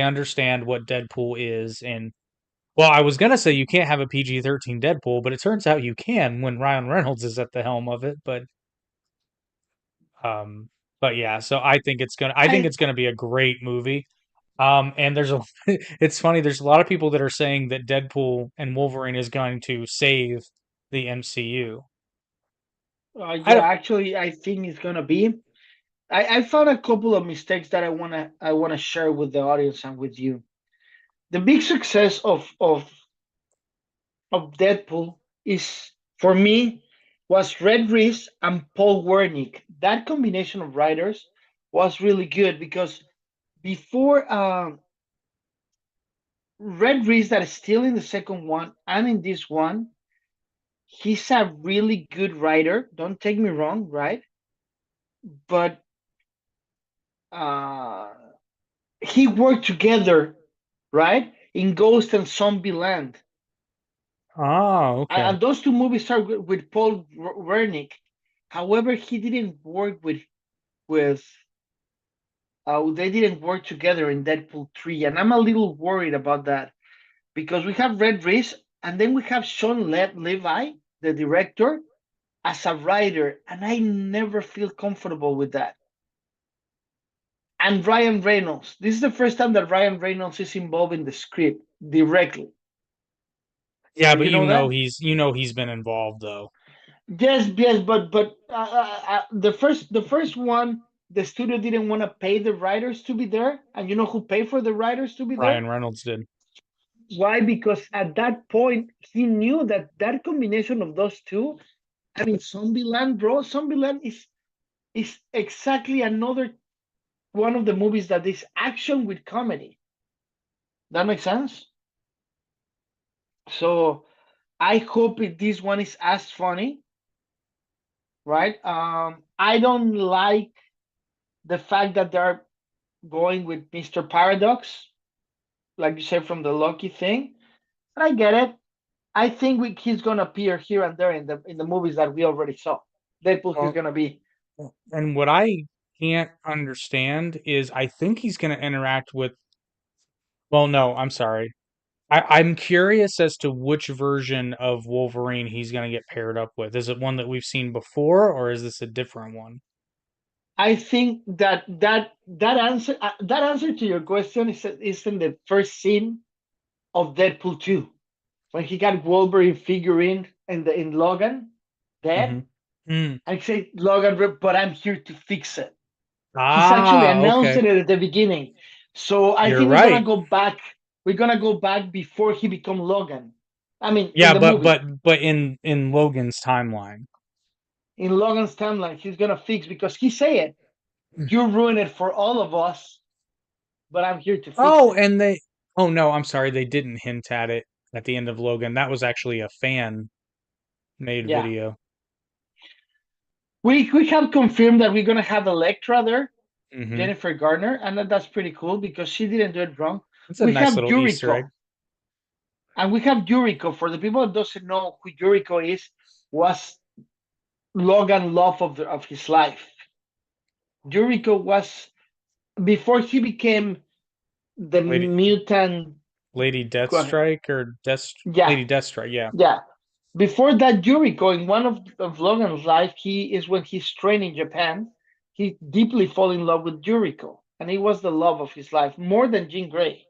understand what Deadpool is. And well, I was gonna say you can't have a PG-13 Deadpool, but it turns out you can when Ryan Reynolds is at the helm of it. Um, but yeah, so I think I it's gonna be a great movie. And it's funny, there's a lot of people that are saying that Deadpool and Wolverine is going to save the MCU. I yeah. don't, Actually, I think it's gonna be. I found a couple of mistakes that I wanna share with the audience and with you. The big success of Deadpool is for me was Red Reese and Paul Wernick. That combination of writers was really good because before Red Reese that is still in the second one and in this one, he's a really good writer. Don't take me wrong, right? But uh, he worked together, right, in Ghost and Zombie Land, oh, okay. and those two movies are with Paul Wernick. However, he didn't work with they didn't work together in Deadpool 3, and I'm a little worried about that because we have Red Reese and then we have Sean Levi, the director, as a writer, and I never feel comfortable with that. And Ryan Reynolds. This is the first time that Ryan Reynolds is involved in the script directly. Yeah, Do but you know that? he's been involved though. Yes, yes, but the first one, the studio didn't want to pay the writers to be there, and you know who paid for the writers to be there? Ryan Reynolds did. Why? Because at that point he knew that that combination of those two. I mean, Zombieland, bro. Zombieland is exactly another one of the movies that is action with comedy. That makes sense. So I hope this one is as funny, right? I don't like the fact that they're going with Mr. Paradox, like you said from the Loki thing. But I get it. I think he's gonna appear here and there in the movies that we already saw. Deadpool, he's Well, gonna be. and what I can't understand is I think he's going to interact with. Well, no, I'm sorry. I'm curious as to which version of Wolverine he's going to get paired up with. Is it one that we've seen before, or is this a different one? I think that answer to your question is in the first scene of Deadpool 2 when he got Wolverine figurine in Logan dead. Mm. I say Logan, but I'm here to fix it. He's actually Ah, okay. announcing it at the beginning. So I You're think we're gonna right. go back. We're gonna go back before he become Logan. I mean, in Yeah, the but movie, but in Logan's timeline. in Logan's timeline, he's gonna fix because he say it. You ruin it for all of us, but I'm here to fix Oh, it. and they. Oh no, I'm sorry. They didn't hint at it at the end of Logan. That was actually a fan made Yeah, video. we have confirmed that we're gonna have Elektra there, Hmm. Jennifer Garner, and that's pretty cool because she didn't do it wrong. It's a We nice have little Easter egg. Yuriko, and we have Yuriko. For the people that doesn't know who Yuriko is, was Logan love of his life. Yuriko was before he became the Lady mutant. Lady Go ahead. Deathstrike or Yeah, Lady Deathstrike. Yeah. yeah. Before that, Yuriko, in one of Logan's life, he is when he's training in Japan, he deeply fall in love with Yuriko, and it was the love of his life more than Jean Grey.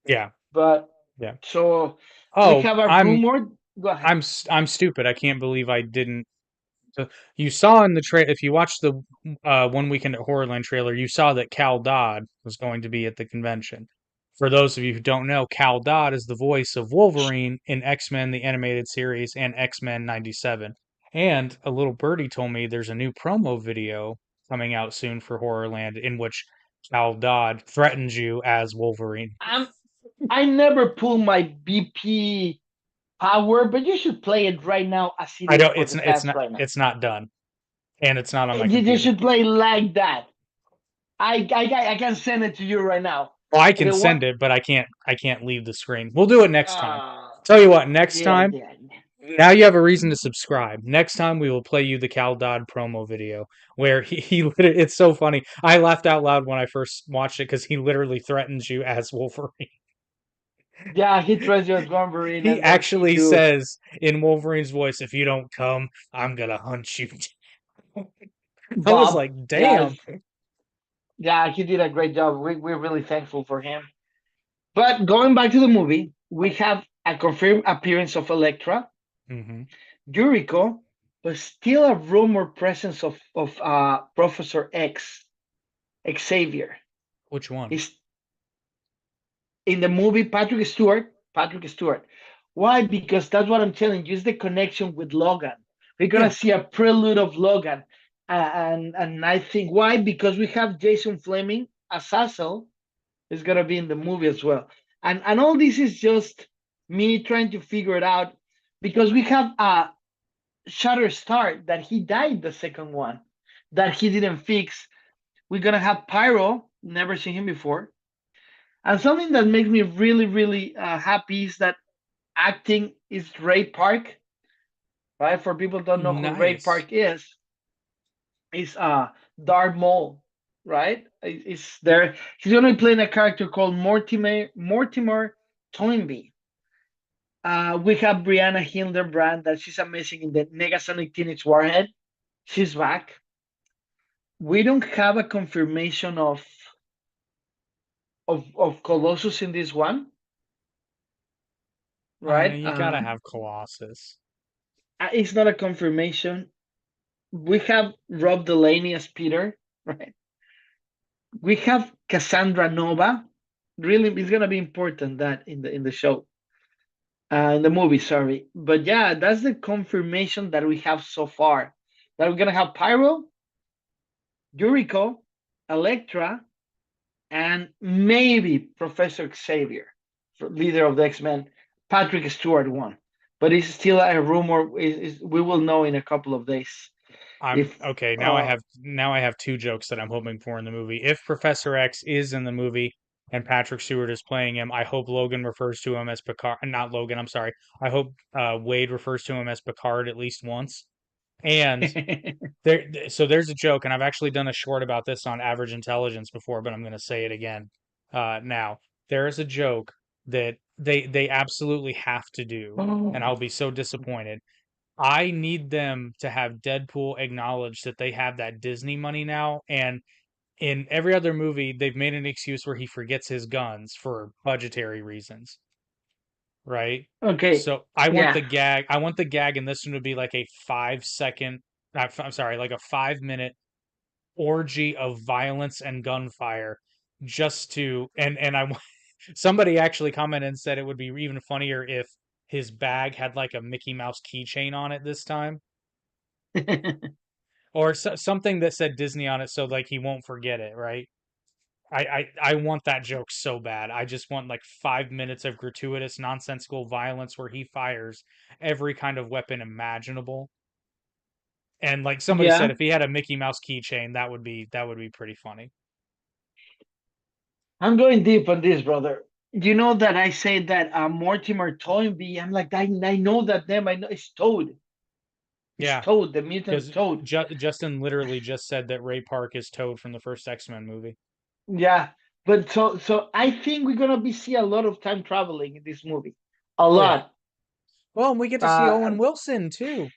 Yeah. But Yeah. so we Oh, have a rumor. Go ahead. I'm stupid. I can't believe I didn't. So you saw in the if you watched the One Weekend at Horrorland trailer, you saw that Cal Dodd was going to be at the convention. For those of you who don't know, Cal Dodd is the voice of Wolverine in X-Men the animated series and X-Men 97. And a little birdie told me there's a new promo video coming out soon for Horrorland in which Cal Dodd threatens you as Wolverine. I'm. I never pull my BP power, but you should play it right now as it I is don't for the fans right now. it's not done and it's not on my You computer. should play like that. I can send it to you right now. Well, I can The send what? it, but I can't leave the screen. We'll do it next time. Uh, Tell you what, next yeah, time, yeah. now you have a reason to subscribe. Next time we will play you the Cal Dodd promo video where he it's so funny. I laughed out loud when I first watched it because he literally threatens you as Wolverine. Yeah, he tries your Wolverine, He and then he actually do. says in Wolverine's voice, "If you don't come, I'm gonna hunt you." I was Bob. like, Yes, "Damn." yeah, he did a great job. We're really thankful for him. But going back to the movie, we have a confirmed appearance of Elektra, Hmm. Yuriko, but still a rumored presence of Professor X, Xavier. Which one? Is in the movie Patrick Stewart. Patrick Stewart. Why? Because that's what I'm telling you. Is the connection with Logan. We're gonna Yeah. see a prelude of Logan, and I think why? Because we have Jason Fleming as Hassel is gonna be in the movie as well, and all this is just me trying to figure it out because we have a Shatterstar that he died the second one that he didn't fix. We're gonna have Pyro, never seen him before. And something that makes me really, really happy is that acting is Ray Park, right? For people who don't know who Ray Nice. Park is Darth Maul, right? Is there? He's gonna be playing a character called Mortimer Toynbee. We have Brianna Hildebrand that she's amazing in the Negasonic Teenage Warhead. She's back. We don't have a confirmation of Colossus in this one, I know right? you gotta have Colossus. It's not a confirmation. We have Rob Delaney as Peter, right? We have Cassandra Nova. Really, it's gonna be important that in the show, in the movie. Sorry, but yeah, that's the confirmation that we have so far. That we're gonna have Pyro, Yuriko, Elektra, and maybe Professor Xavier, leader of the X-Men. Patrick Stewart won, but it's still a rumor. We will know in a couple of days. I'm If okay. Now I have two jokes that I'm hoping for in the movie. If Professor X is in the movie and Patrick Stewart is playing him, I hope Logan refers to him as Picard. Not Logan. I'm sorry. I hope Wade refers to him as Picard at least once. And so there's a joke, and I've actually done a short about this on Average Intelligence before, but I'm going to say it again now. There is a joke that they absolutely have to do, and I'll be so disappointed. I need them to have Deadpool acknowledge that they have that Disney money now, and in every other movie, they've made an excuse where he forgets his guns for budgetary reasons, right? okay, So I want yeah. the gag. I want the gag in this one to be like a 5 second. I'm sorry, like a 5 minute orgy of violence and gunfire, just to and I somebody actually commented and said it would be even funnier if his bag had like a Mickey Mouse keychain on it this time, or something that said Disney on it, so like he won't forget it, right? I want that joke so bad. I just want like 5 minutes of gratuitous, nonsensical violence where he fires every kind of weapon imaginable. And like somebody Yeah, said, if he had a Mickey Mouse keychain, that would be pretty funny. I'm going deep on this, brother. You know that I say that Mortimer Toynbee. I'm like, I know that name. I know it's Toad. It's Yeah, Toad, the mutant because Toad. Justin literally just said that Ray Park is Toad from the first X-Men movie. Yeah, but so I think we're gonna be see a lot of time traveling in this movie. A Oh yeah. lot. Well, and we get to see Uh, Owen Wilson too.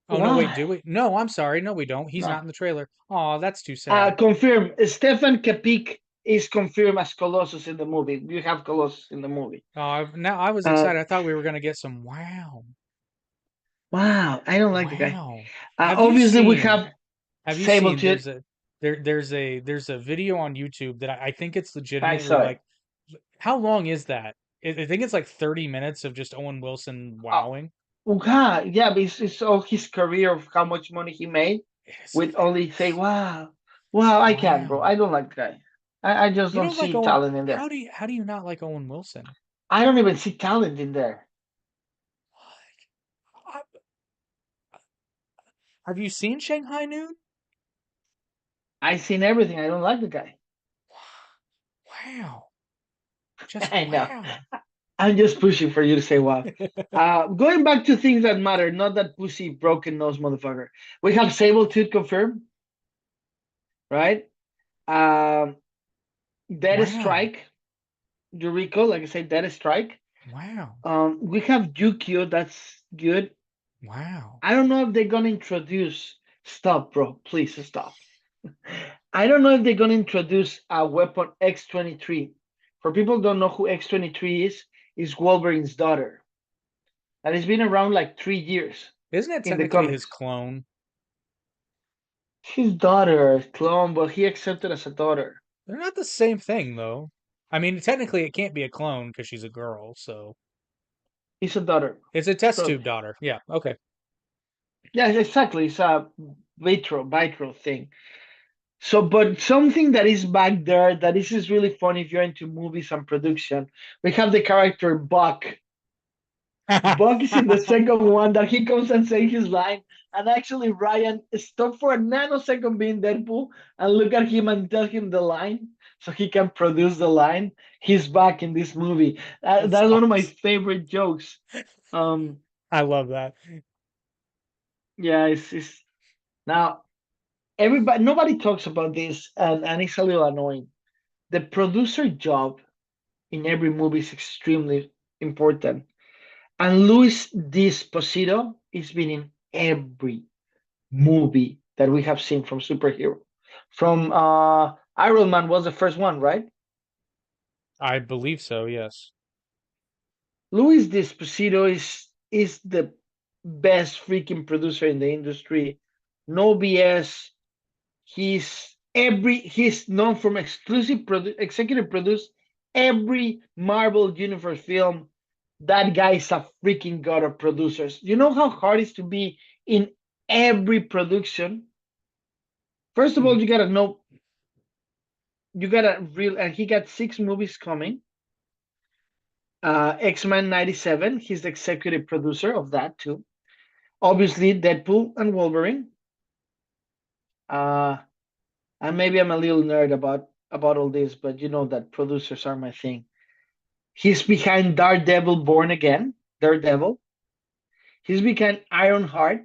Oh no, wait, do why? we? No, I'm sorry. No, we don't. He's No. not in the trailer. Oh, that's too sad. Confirm. Stefan Kapik is confirmed as Colossus in the movie. You have Colossus in the movie. Oh, now I was Uh, excited. I thought we were gonna get some wow. wow, I don't like the guy. Wow. Have you Obviously, we seen have have you seen Sabletooth. there's a video on YouTube that I think it's I legitimately saw it. like how long is that? I think it's like 30 minutes of just Owen Wilson Uh, wowing. yeah, but it's all his career of how much money he made It is with only say, fantastic. wow, wow, I can't, bro. Wow. I don't like the guy. I just You don't don't like see Owen talent in there. how do you not like Owen Wilson? I don't even see talent in there. What? Have you seen Shanghai Noon? I seen everything. I don't like the guy. Wow. Just I know. wow. I'm just pushing for you to say wow. Going back to things that matter, not that pussy broken nose motherfucker. We have Sabletooth confirmed, right? Um, Dead Wow. Strike, Yuriko, like I said, Dead Strike. Wow. We have Yukio, that's good. Wow. I don't know if they're gonna introduce. Stop, bro. Please stop. I don't know if they're gonna introduce a weapon X-23. For people who don't know who X-23 is Wolverine's daughter. And it's been around like 3 years Isn't it in the technically his comics. clone? His daughter, clone, but he accepted as a daughter. They're not the same thing, though. I mean, technically, it can't be a clone because she's a girl, so He's a daughter. it's a test Trust tube me. daughter. Yeah, okay. Yeah, exactly. It's a vitro thing. So, but something that is back there that is really fun if you're into movies and production. We have the character Buck. Buck is in the second one that he comes and says his line, and actually Ryan stopped for a nanosecond being Deadpool and look at him and tell him the line so he can produce the line. He's back in this movie. That's That's one of my awesome. favorite jokes. Um, I love that. yeah, it's now nobody talks about this, and it's a little annoying. The producer job in every movie is extremely important. And Luis Disposito is been in every movie that we have seen from superhero. From Iron Man was the first one, right? I believe so, yes. Luis Disposito is the best freaking producer in the industry. No BS. He's known from executive produce every Marvel Universe film. That guy is a freaking god of producers. You know how hard it is to be in every production? First of all, Mm, you gotta know you gotta real and he got 6 movies coming. X-Men 97. He's the executive producer of that too. Obviously, Deadpool and Wolverine. Uh, and maybe I'm a little nerd about all this, but you know that producers are my thing. He's behind Daredevil Born Again, Daredevil. He's behind Ironheart,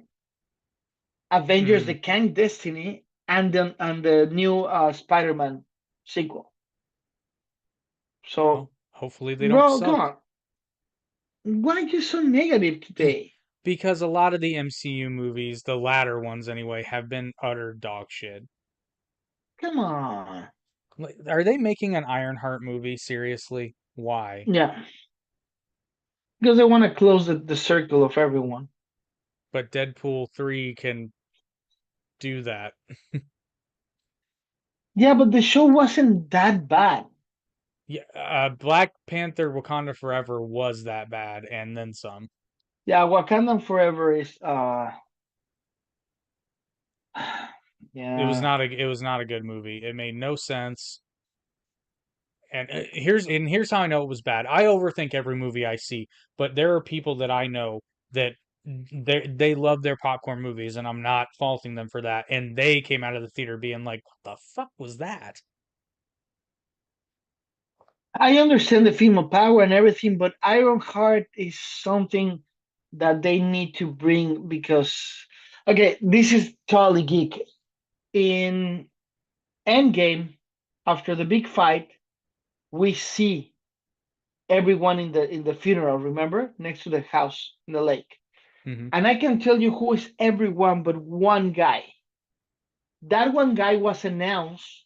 Avengers: The Kang Destiny, and the new Spider-Man sequel. So, Well, hopefully they don't bro, suck. come on. Why are you so negative today? Because a lot of the MCU movies, the latter ones anyway, have been utter dog shit. Come on. Like, are they making an Ironheart movie? Seriously? Why? Yeah, because they want to close the circle of everyone. But Deadpool 3 can do that. Yeah, but the show wasn't that bad. Yeah, Black Panther Wakanda Forever was that bad, and then some. Yeah, Wakanda Forever is yeah. It was not a good movie. It made no sense. And here's how I know it was bad. I overthink every movie I see, but there are people that I know that they love their popcorn movies, and I'm not faulting them for that. And they came out of the theater being like, "What the fuck was that?" I understand the female power and everything, but Ironheart is something that they need to bring because okay, this is totally geek. In Endgame, after the big fight, we see everyone in the funeral, remember? Next to the house in the lake. Hmm. And I can tell you who is everyone but one guy. That one guy was announced,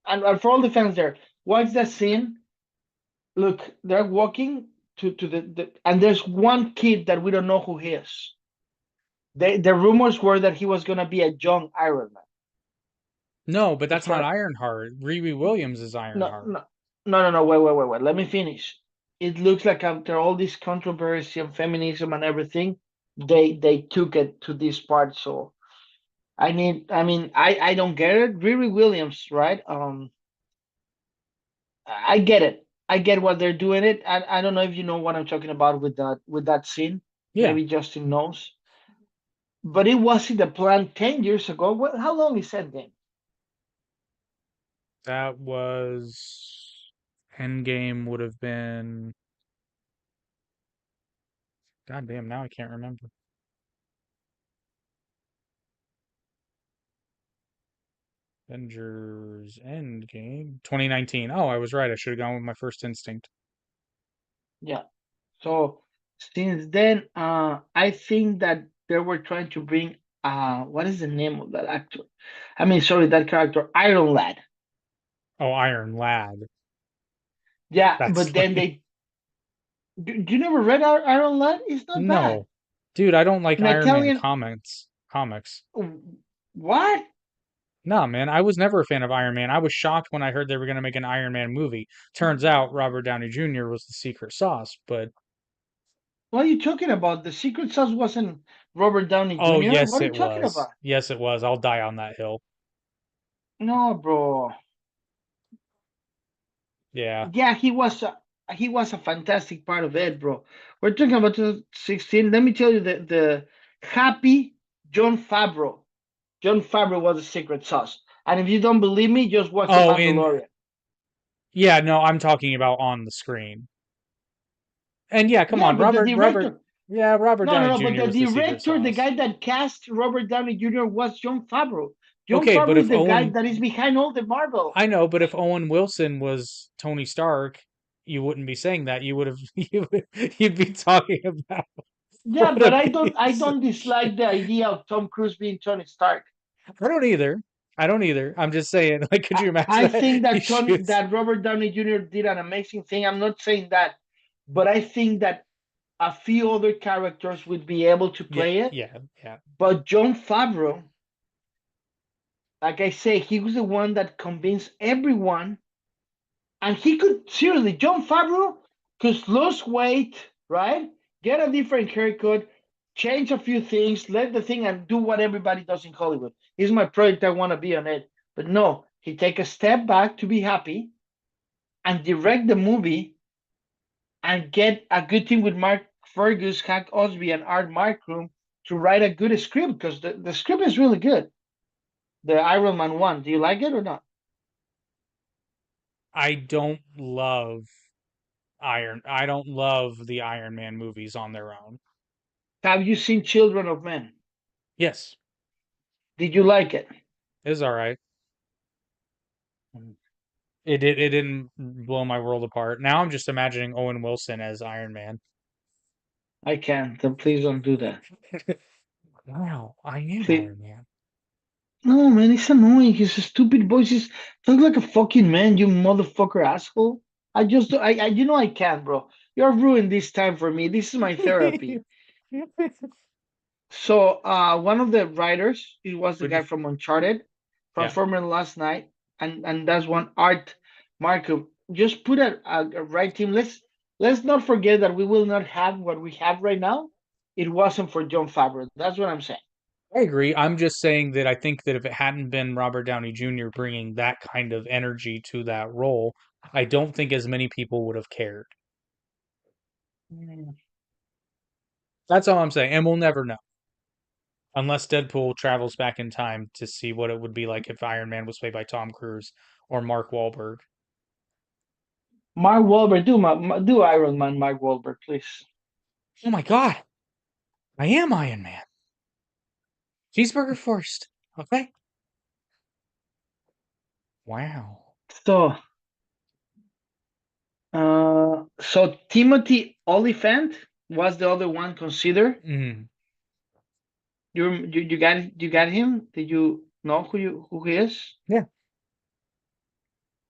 and for all the fans there, watch that scene. Look, they're walking to and there's one kid that we don't know who he is. The rumors were that he was gonna be a young Iron Man. No, but that's not For Ironheart. Riri Williams is no Ironheart. no no, wait. Let me finish. It looks like after all this controversy and feminism and everything, they took it to this part. So I don't get it. Riri Williams, right? I get it. I get what they're doing it. I don't know if you know what I'm talking about with that scene. Yeah, Maybe Justin knows. But it wasn't the plan 10 years ago. Well, how long is that then? that was Endgame would have been. God damn, now I can't remember. Avengers Endgame 2019. Oh, I was right. I should have gone with my first instinct. Yeah. So since then, I think that they were trying to bring what is the name of that actor? I mean, sorry, that character, Iron Lad. Oh, Iron Lad. Yeah, That's but then funny. they you never read Iron Lad? It's not bad. No. Dude, I don't like An Iron Man Italian comics. what? No, man, I was never a fan of Iron Man. I was shocked when I heard they were going to make an Iron Man movie. Turns out Robert Downey Jr. was the secret sauce, but What are you talking about? The secret sauce wasn't Robert Downey oh, Jr. yes, What are you it talking was. about? Yes, it was. I'll die on that hill. No, bro. Yeah. Yeah, he was a fantastic part of it, bro. We're talking about 2016. Let me tell you the happy John Favreau. John Favreau was the secret sauce. And if you don't believe me, just watch The Oh, in Mandalorian. yeah, no, I'm talking about on the screen. And yeah, come Yeah, on, but the Robert, director, yeah, Robert Downey no, but Jr. the was the secret director, the sauce. guy that cast Robert Downey Jr. was John Favreau. John Okay, but Favreau is if the guy Owen, that is behind all the Marvel. I know, but if Owen Wilson was Tony Stark, you wouldn't be saying that. You would have, you'd be talking about Yeah, what but a I don't I piece of don't dislike shit. the idea of Tom Cruise being Tony Stark. I don't either. I don't either. I'm just saying, like, could you imagine I that think he that shoots? Robert Downey Jr. did an amazing thing. I'm not saying that, but I think that a few other characters would be able to Yeah, play it. yeah, yeah. But John Favreau, like I say, he was the one that convinced everyone, and he could seriously. John Favreau could lose weight, right? Get a different haircut, change a few things, let the thing and do what everybody does in Hollywood. Here's my project. I want to be on it. But no, he take a step back to be happy and direct the movie and get a good team with Mark Fergus, Hank Osby, and Art Markrum to write a good script, because the script is really good. The Iron Man one. Do you like it or not? I don't love I don't love the Iron Man movies on their own. Have you seen Children of Men? Yes, Did you like it? it's all right. It didn't blow my world apart. Now I'm just imagining Owen Wilson as Iron Man. I can't. Then please don't do that. Wow, I am Please. Iron Man. No, man, it's annoying. His stupid voice is talk like a fucking man, you motherfucker asshole. I can't, bro. You're ruined this time for me. This is my therapy. So, one of the writers, it was the Would guy you- from Uncharted, yeah. Transformer Last Night, and that's one Art Markov. Just put a right team. Let's not forget that we will not have what we have right now. It wasn't for John Favreau. That's what I'm saying. I agree. I'm just saying that I think that if it hadn't been Robert Downey Jr. bringing that kind of energy to that role, I don't think as many people would have cared. Mm. That's all I'm saying, and we'll never know. Unless Deadpool travels back in time to see what it would be like if Iron Man was played by Tom Cruise or Mark Wahlberg. Mark Wahlberg, do Iron Man, Mark Wahlberg, please. Oh my God, I am Iron Man. Cheeseburger first, okay? Wow. So, so Timothy Oliphant was the other one considered. Mm. You got him? Did you know who he is? Yeah.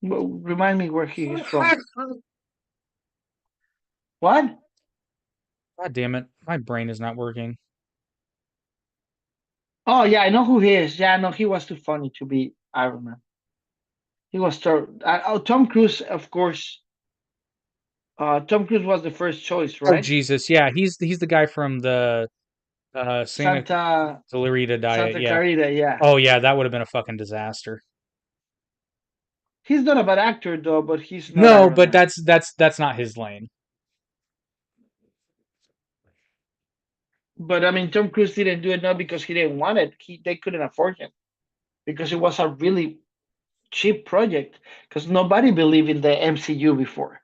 Well, remind me where he is from. What? God damn it, my brain is not working. Oh yeah, I know who he is. Yeah, no, he was too funny to be Iron Man. He was Tom Cruise, of course. Tom Cruise was the first choice, Oh right? Jesus, yeah, he's the guy from the Santa Santa Clarita Diet. Santa Yeah. Clarita, yeah. Oh yeah, that would have been a fucking disaster. He's not a bad actor though, but he's not No, Iron but Man. that's not his lane. But I mean, Tom Cruise didn't do it not because he didn't want it. They couldn't afford him because it was a really cheap project because nobody believed in the MCU before.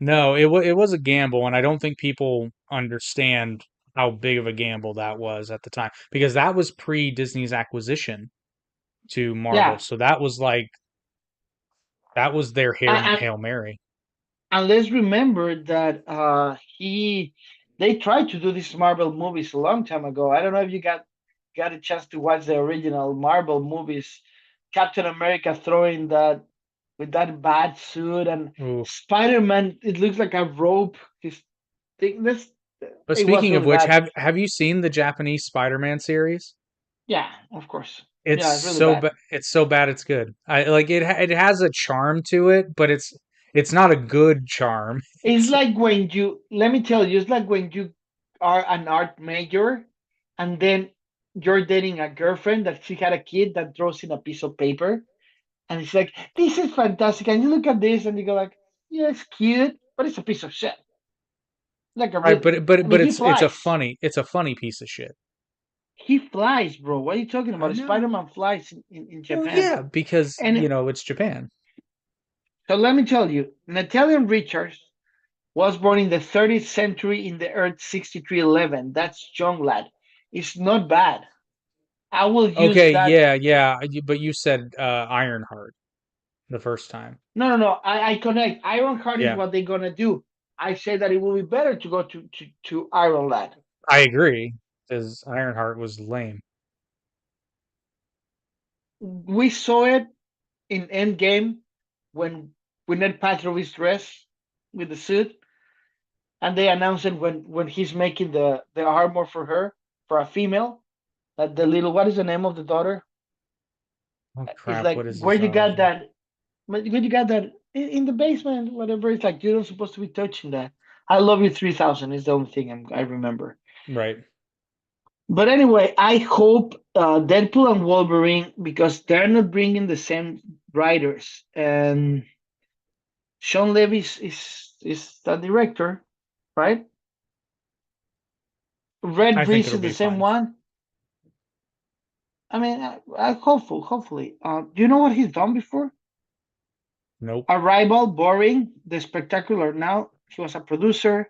No, it was a gamble, and I don't think people understand how big of a gamble that was at the time because that was pre Disney's acquisition to Marvel. Yeah, So that was like that was their and, Hail Mary. and let's remember that they tried to do these Marvel movies a long time ago. I don't know if you got a chance to watch the original Marvel movies. Captain America throwing that with that bad suit and Ooh. Spider-Man. It looks like a rope. His thing. But It was speaking of really which, bad. have you seen the Japanese Spider-Man series? Yeah, of course. It's Yeah, it's really bad. it's so bad it's good. I like it has a charm to it, but it's not a good charm. It's It's like when let me tell you, it's like when you are an art major and then you're dating a girlfriend that she had a kid that draws in a piece of paper. And it's like, this is fantastic. And you look at this and you go like, yeah, it's cute, but it's a piece of shit. Like a right, real, I mean, he flies. it's a funny piece of shit. He flies, bro. What are you talking I about? know. Spider-Man flies in Well, Japan. yeah, because And it's Japan. so let me tell you, Nathaniel Richards was born in the 30th century in the Earth 6311. That's young lad. It's not bad. I will use Okay, that. but you said Ironheart the first time. No. I connect. Ironheart is Yeah, what they're gonna do. I say that it will be better to go to Iron Lad. I agree because Ironheart was lame. We saw it in Endgame when Gwyneth Paltrow is dressed with the suit, and they announced it when he's making the armor for her for a female. That the little what is the name of the daughter? Oh It's crap! like What is where this? you got that? Where you got that in the basement? Whatever. It's like you're not supposed to be touching that. I love you 3000 is the only thing I remember. Right. But anyway, I hope Deadpool and Wolverine because they're not bringing the same writers and Sean Levy is is the director, right? I Red think Breeze it'll is the be same fine. one. I mean, hopefully. Do you know what he's done before? Nope. Arrival, Boring, The Spectacular. Now he was a producer.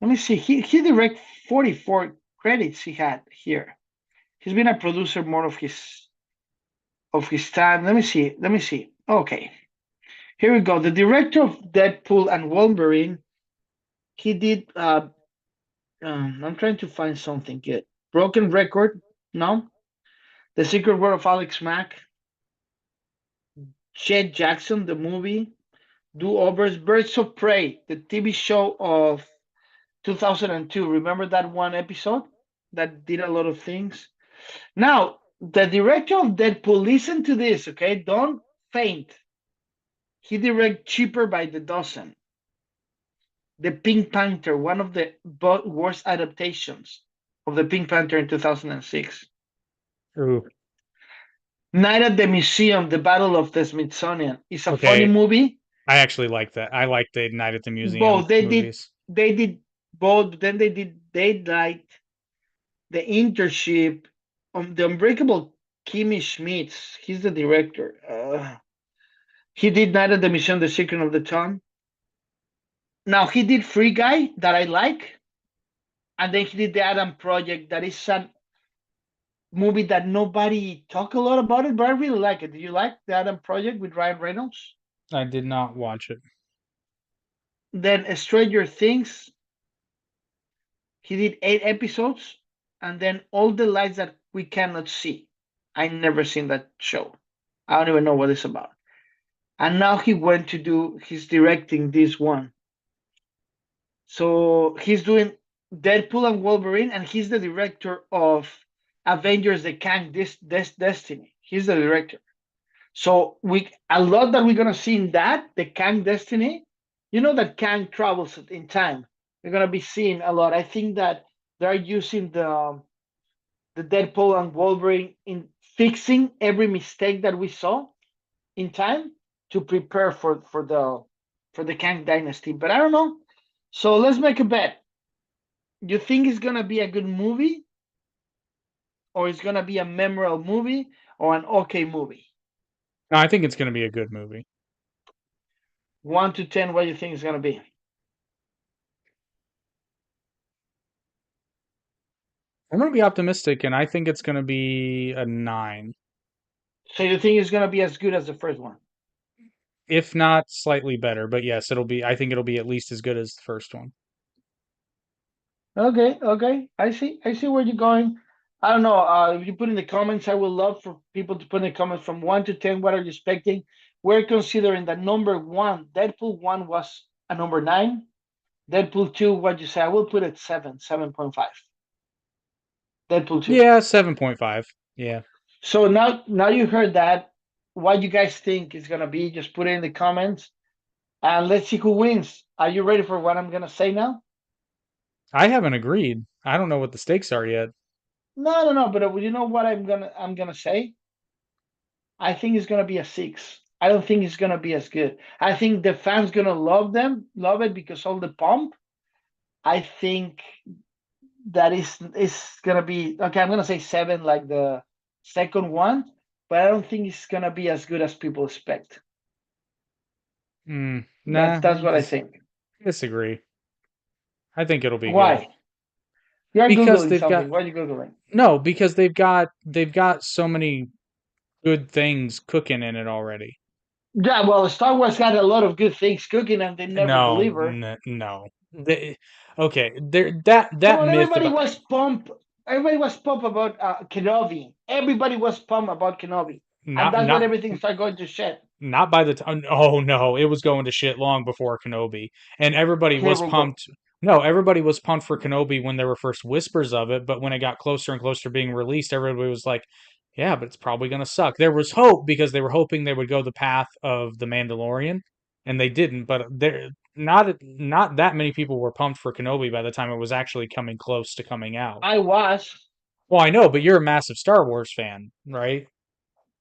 Let me see. He direct 44 credits he had here. He's been a producer more of his time. Let me see. Let me see. Okay, here we go. The director of Deadpool and Wolverine. He did. I'm trying to find something good. Broken Record. No. The Secret World of Alex Mack. Chet Jackson, the movie. Do Overs. Birds of Prey, the TV show of 2002. Remember that one episode that did a lot of things? Now, the director of Deadpool, listen to this, okay? Don't faint. He directed Cheaper by the Dozen, The Pink Panther, one of the worst adaptations of the Pink Panther in 2006. Ooh. Night at the Museum, The Battle of the Smithsonian. It's a funny Okay. movie. I actually like that. I like the Night at the Museum Both movies. they did both. Then they did Daylight, The Internship, The Unbreakable Kimmy Schmitz. He's the director. He did Night at the Museum, The Secret of the Tongue. Now he did Free Guy that I like, and then he did The Adam Project. That is a movie that nobody talk a lot about it, but I really like it. Do you like The Adam Project with Ryan Reynolds? I did not watch it. Then Stranger Things. He did 8 episodes, and then All the Lights That We Cannot See. I never seen that show. I don't even know what it's about. And now he's directing this one. So he's doing Deadpool and Wolverine, and he's the director of Avengers: The Kang Destiny. He's the director. So a lot that we're gonna see in that the Kang Destiny. You know that Kang travels in time. We're gonna be seeing a lot. I think that they're using the Deadpool and Wolverine in fixing every mistake that we saw in time to prepare for the Kang Dynasty. But I don't know. So let's make a bet. You think it's gonna be a good movie, or it's gonna be a memorable movie, or an okay movie? No, I think it's going to be a good movie. 1 to 10, what do you think it's gonna be? I'm going to be optimistic, and I think it's going to be a 9, So you think it's gonna be as good as the first one? if not slightly better. But yes, it'll be. I think it'll be at least as good as the first one. Okay. I see where you're going. I don't know. If you put in the comments, I would love for people to put in the comments from 1 to 10. What are you expecting? We're considering that number one, Deadpool 1 was a number 9. Deadpool 2, what you say? I will put it 7.5. Deadpool 2. Yeah, 7.5. Yeah. So now you heard that. What you guys think is gonna be? Just put it in the comments, and let's see who wins. Are you ready for what I'm gonna say now? I haven't agreed. I don't know what the stakes are yet. No. But you know what I'm gonna say? I think it's gonna be a 6. I don't think it's gonna be as good. I think the fans gonna love it because all the pump. I think that is gonna be okay. I'm gonna say 7, like the second one, but I don't think it's gonna be as good as people expect. Nah, That's what I think. disagree. I think it'll be good Why? You're because googling they've got something. What are you googling? no, because they've got so many good things cooking in it already. Yeah, well, Star Wars had a lot of good things cooking, and they never No, deliver. no. Okay, there that Come on, myth everybody about was pumped. Everybody was pumped about Kenobi. Everybody was pumped about Kenobi, and not that's when not everything started going to shit. not by the time. Oh no, it was going to shit long before Kenobi, and everybody Here was we go. pumped. No, everybody was pumped for Kenobi when there were first whispers of it, but when it got closer and closer to being released, everybody was like, "Yeah, but it's probably gonna suck." There was hope because they were hoping they would go the path of the Mandalorian, and they didn't. But there, not that many people were pumped for Kenobi by the time it was actually coming close to coming out. I was, Well, I know, but you're a massive Star Wars fan, right?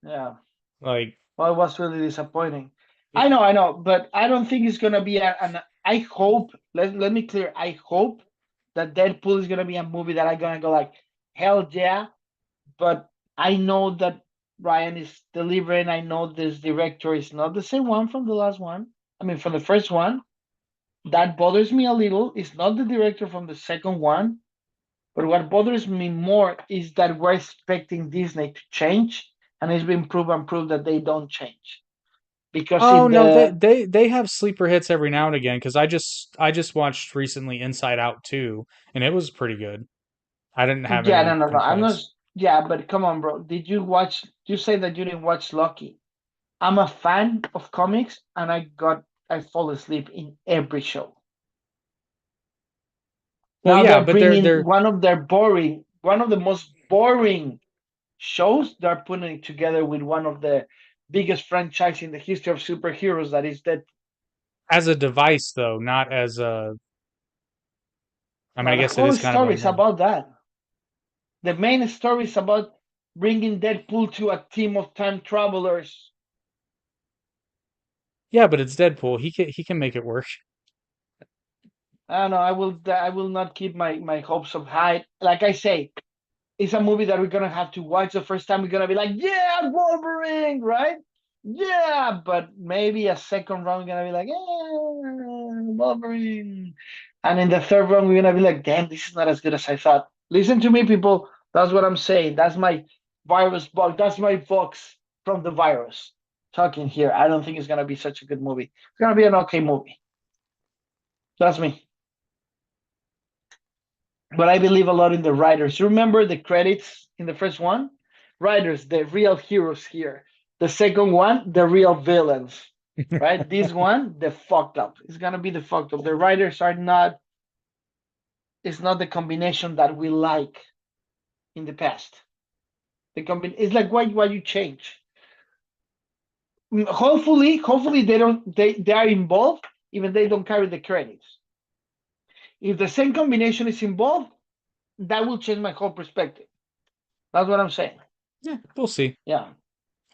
yeah. Like, Well, it was really disappointing. I know, but I don't think it's gonna be an. I hope. Let me clear. I hope that Deadpool is gonna be a movie that I'm gonna go like, hell yeah. But I know that Ryan is delivering. I know this director is not the same one from the last one. I mean, from the first one. That bothers me a little. It's not the director from the second one. But what bothers me more is that we're expecting Disney to change, and it's been proved that they don't change. Because Oh in no, they the they they have sleeper hits every now and again because I just watched recently Inside Out 2 and it was pretty good. I didn't have yeah, no, any no, no. I'm not. complaints. Yeah, but come on, bro. Did you watch? You say that you didn't watch Lucky. I'm a fan of comics, and I fall asleep in every show. Well, Now yeah, they're but they're bringing they're one of the most boring shows. They're putting it together with one of the biggest franchise in the history of superheroes. That is that. as a device though, not as a. I mean, Now I the guess it whole is kind of a story is more. about that. The main story is about bringing Deadpool to a team of time travelers. Yeah, but it's Deadpool. He can make it work. I don't know. I will not keep my hopes up high. Like I say, it's a movie that we're gonna have to watch the first time. We're gonna be like, yeah, Wolverine, right? Yeah, but maybe a second round we're gonna be like, yeah, Wolverine, and in the third round we're gonna be like, damn, this is not as good as I thought. Listen to me, people. That's what I'm saying. That's my virus bug. That's my Vox from the virus talking here. I don't think it's gonna be such a good movie. It's gonna be an okay movie. That's me. But I believe a lot in the writers. Remember the credits in the first one? Writers, the real heroes here. The second one, the real villains. Right? This one, the fucked up. It's gonna be the fucked up. The writers are not. It's not the combination that we like in the past. It's like why you change. Hopefully they are involved, even they don't carry the credits. If the same combination is involved, that will change my whole perspective. That's what I'm saying. Yeah, we'll see. Yeah.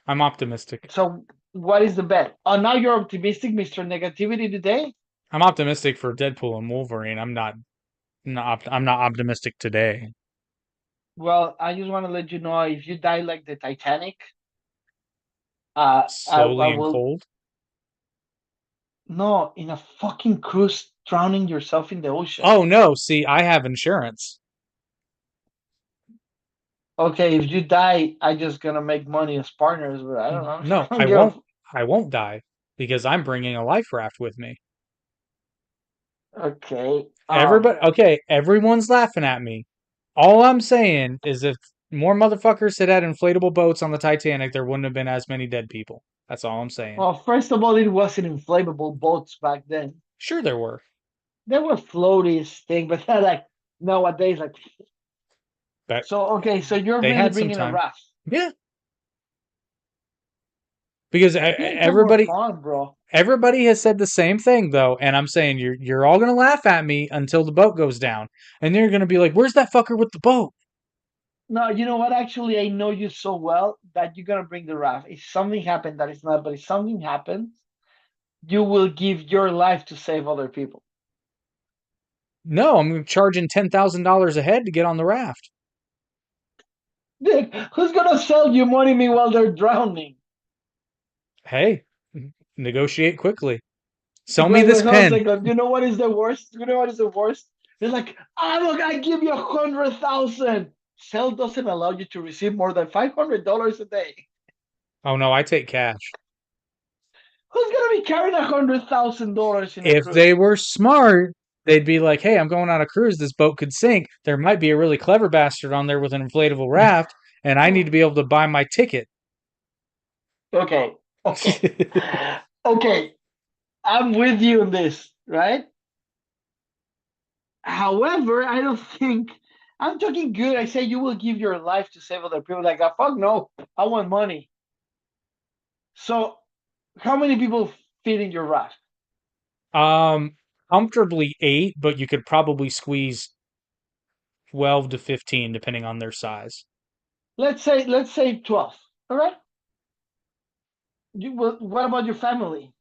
I'm optimistic. So what is the bet? Oh, now you're optimistic, Mr. Negativity today? I'm optimistic for Deadpool and Wolverine. I'm not optimistic today. Well, I just want to let you know if you die like the Titanic, I Slowly and will cold. no in a fucking cruise drowning yourself in the ocean. Oh no, see, I have insurance. Okay, if you die, I just gonna make money as partners, but I don't know. No, I don't I give a won't. I won't die because I'm bringing a life raft with me. okay. Everybody, okay, everyone's laughing at me. All I'm saying is if more motherfuckers had inflatable boats on the Titanic, there wouldn't have been as many dead people. That's all I'm saying. Well, first of all, it wasn't inflatable boats back then. Sure, there were. There were floaties thing, but they're like nowadays, like But so. Okay, so you're they really had some bringing a time. raft. Yeah, because It's a more everybody fun, bro. everybody has said the same thing though, and I'm saying you're all gonna laugh at me until the boat goes down, and then you're gonna be like, "Where's that fucker with the boat?" No, you know what? Actually, I know you so well that you're gonna bring the raft. If something happened that is not, but if something happens, you will give your life to save other people. No, I'm charging $10,000 a head to get on the raft. Dick, who's gonna sell you money meanwhile they're drowning? Hey, negotiate quickly. Sell me this Wait, hold on a pen. second. You know what is the worst? You know what is the worst? They're like, look, I give you 100,000. Sell doesn't allow you to receive more than $500 a day. Oh no, I take cash. Who's gonna be carrying $100,000 in a If they cruise? were smart, they'd be like, "Hey, I'm going on a cruise. This boat could sink. There might be a really clever bastard on there with an inflatable raft, and I need to be able to buy my ticket." Okay, okay, okay. I'm with you on this, right? However, I don't think I'm talking good. I say you will give your life to save other people. Like, fuck no, I want money. So, how many people fit in your raft? um, comfortably 8, but you could probably squeeze 12 to 15 depending on their size. Let's say 12. All right. What about your family?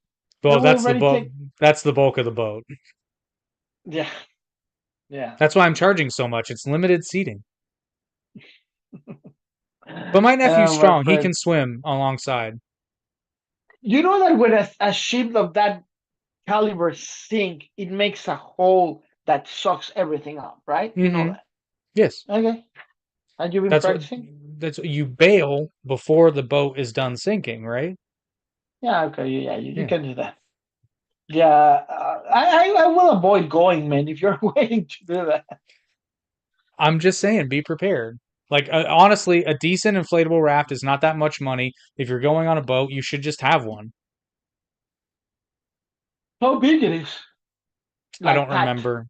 Well, That will that's the already bulk. take. That's the bulk of the boat. Yeah, yeah. That's why I'm charging so much. It's limited seating. But my nephew's My strong. He friend, can swim alongside. you know that when a ship of that caliber sink, it makes a hole that sucks everything up, right? You know Mm-hmm. that. Yes. Okay. And you've been That's what practicing? you bail before the boat is done sinking, right? Yeah, okay, yeah, you Yeah. can do that. Yeah, I will avoid going, man, if you're waiting to do that. I'm just saying, be prepared. Like honestly, a decent inflatable raft is not that much money. If you're going on a boat, you should just have one. How big it is? I Like don't packed, remember.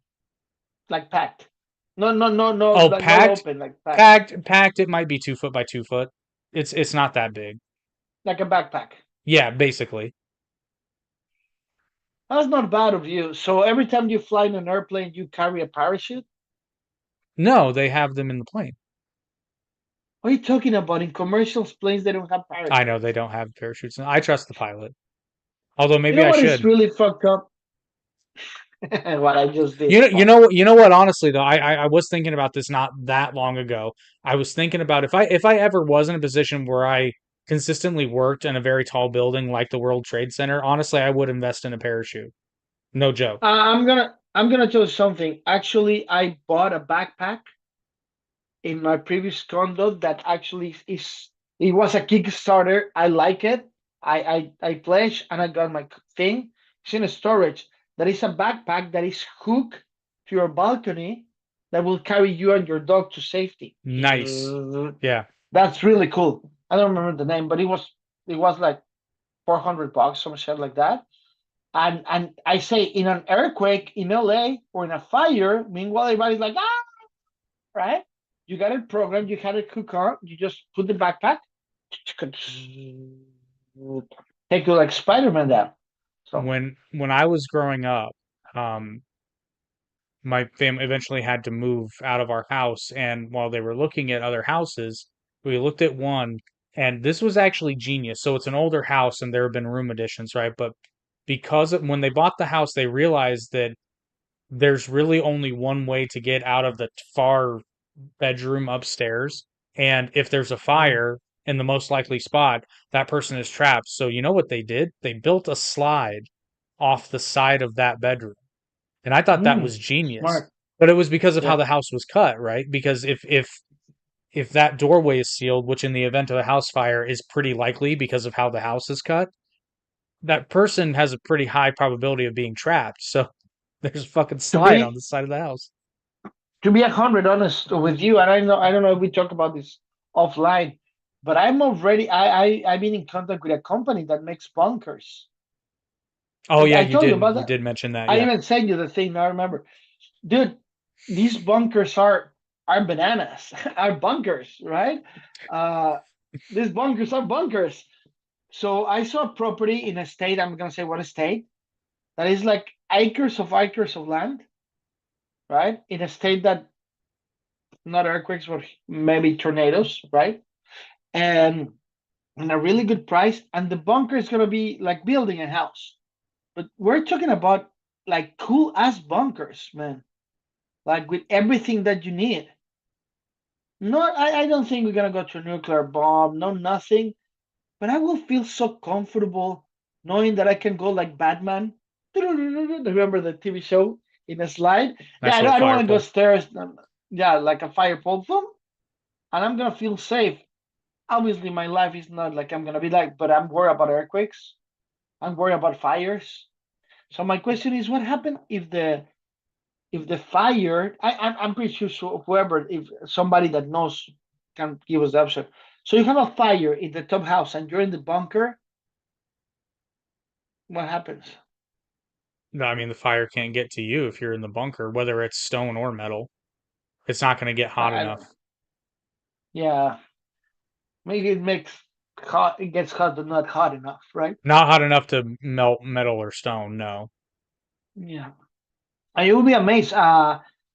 like packed. No, Oh, like not packed, open, like packed, packed. It might be 2 foot by 2 foot. It's not that big. like a backpack. Yeah, basically. That's not bad of you. So every time you fly in an airplane, you carry a parachute? No, they have them in the plane. What are you talking about? In commercial planes, they don't have I know parachutes. they don't have parachutes. I trust the pilot. Although You maybe know I what is should. really fucked up? What I just did. You know what? Honestly, though, I was thinking about this not that long ago. I was thinking about if I ever was in a position where I consistently worked in a very tall building like the World Trade Center, honestly, I would invest in a parachute. No joke. I'm gonna tell you something. Actually, I bought a backpack in my previous condo that actually is it was a Kickstarter. I like it. I pledged and I got my thing. It's in a storage. That is a backpack that is hooked to your balcony that will carry you and your dog to safety. Nice. Yeah. That's really cool. I don't remember the name, but it was like $400, some shit like that. And I say in an earthquake in LA or in a fire, meanwhile everybody's like, ah, right? You got it programmed, you had it cook on, you just put the backpack, take you like Spider-Man down. So When I was growing up, um, my family eventually had to move out of our house, and while they were looking at other houses, we looked at one, and this was actually genius. So it's an older house, and there have been room additions, right? But when they bought the house, they realized that there's really only one way to get out of the far bedroom upstairs, and if there's a fire in the most likely spot, that person is trapped. So you know what they did? They built a slide off the side of that bedroom. And I thought that was genius. smart. But it was because of how Yeah. the house was cut, right? Because if that doorway is sealed, which in the event of a house fire is pretty likely because of how the house is cut, that person has a pretty high probability of being trapped. So there's a fucking To slide on be the side of the house. to be 100 honest with you, and I don't know if we talk about this offline, but I'm already I've been in contact with a company that makes bunkers. Oh I, yeah, I told you about you that. did mention that, I yeah. even sent you the thing. Now I remember, dude. These bunkers are bananas, are bunkers, right? Uh, these bunkers are bunkers. So I saw a property in a state. I'm gonna say what state that is like acres of land, right? In a state that not earthquakes, but maybe tornadoes, right? And a really good price. And the bunker is gonna be like building a house, but we're talking about like cool ass bunkers, man. Like with everything that you need. No, I don't think we're gonna go to a nuclear bomb. No, nothing. But I will feel so comfortable knowing that I can go like Batman. Remember the TV show in a slide? Yeah, Nice I little don't fire want to go pole. stairs. Yeah, like a fire pole, boom, and I'm gonna feel safe. Obviously, my life is not like I'm gonna be like, but I'm worried about earthquakes. I'm worried about fires. So my question is, what happened if the fire, I'm pretty sure whoever, if somebody that knows can give us the option. So you have a fire in the top house and you're in the bunker, what happens? No, I mean the fire can't get to you if you're in the bunker, whether it's stone or metal. It's not going to get hot I enough. don't, yeah, maybe it gets hot, but not hot enough, right? Not hot enough to melt metal or stone, no. Yeah. And you'll be amazed.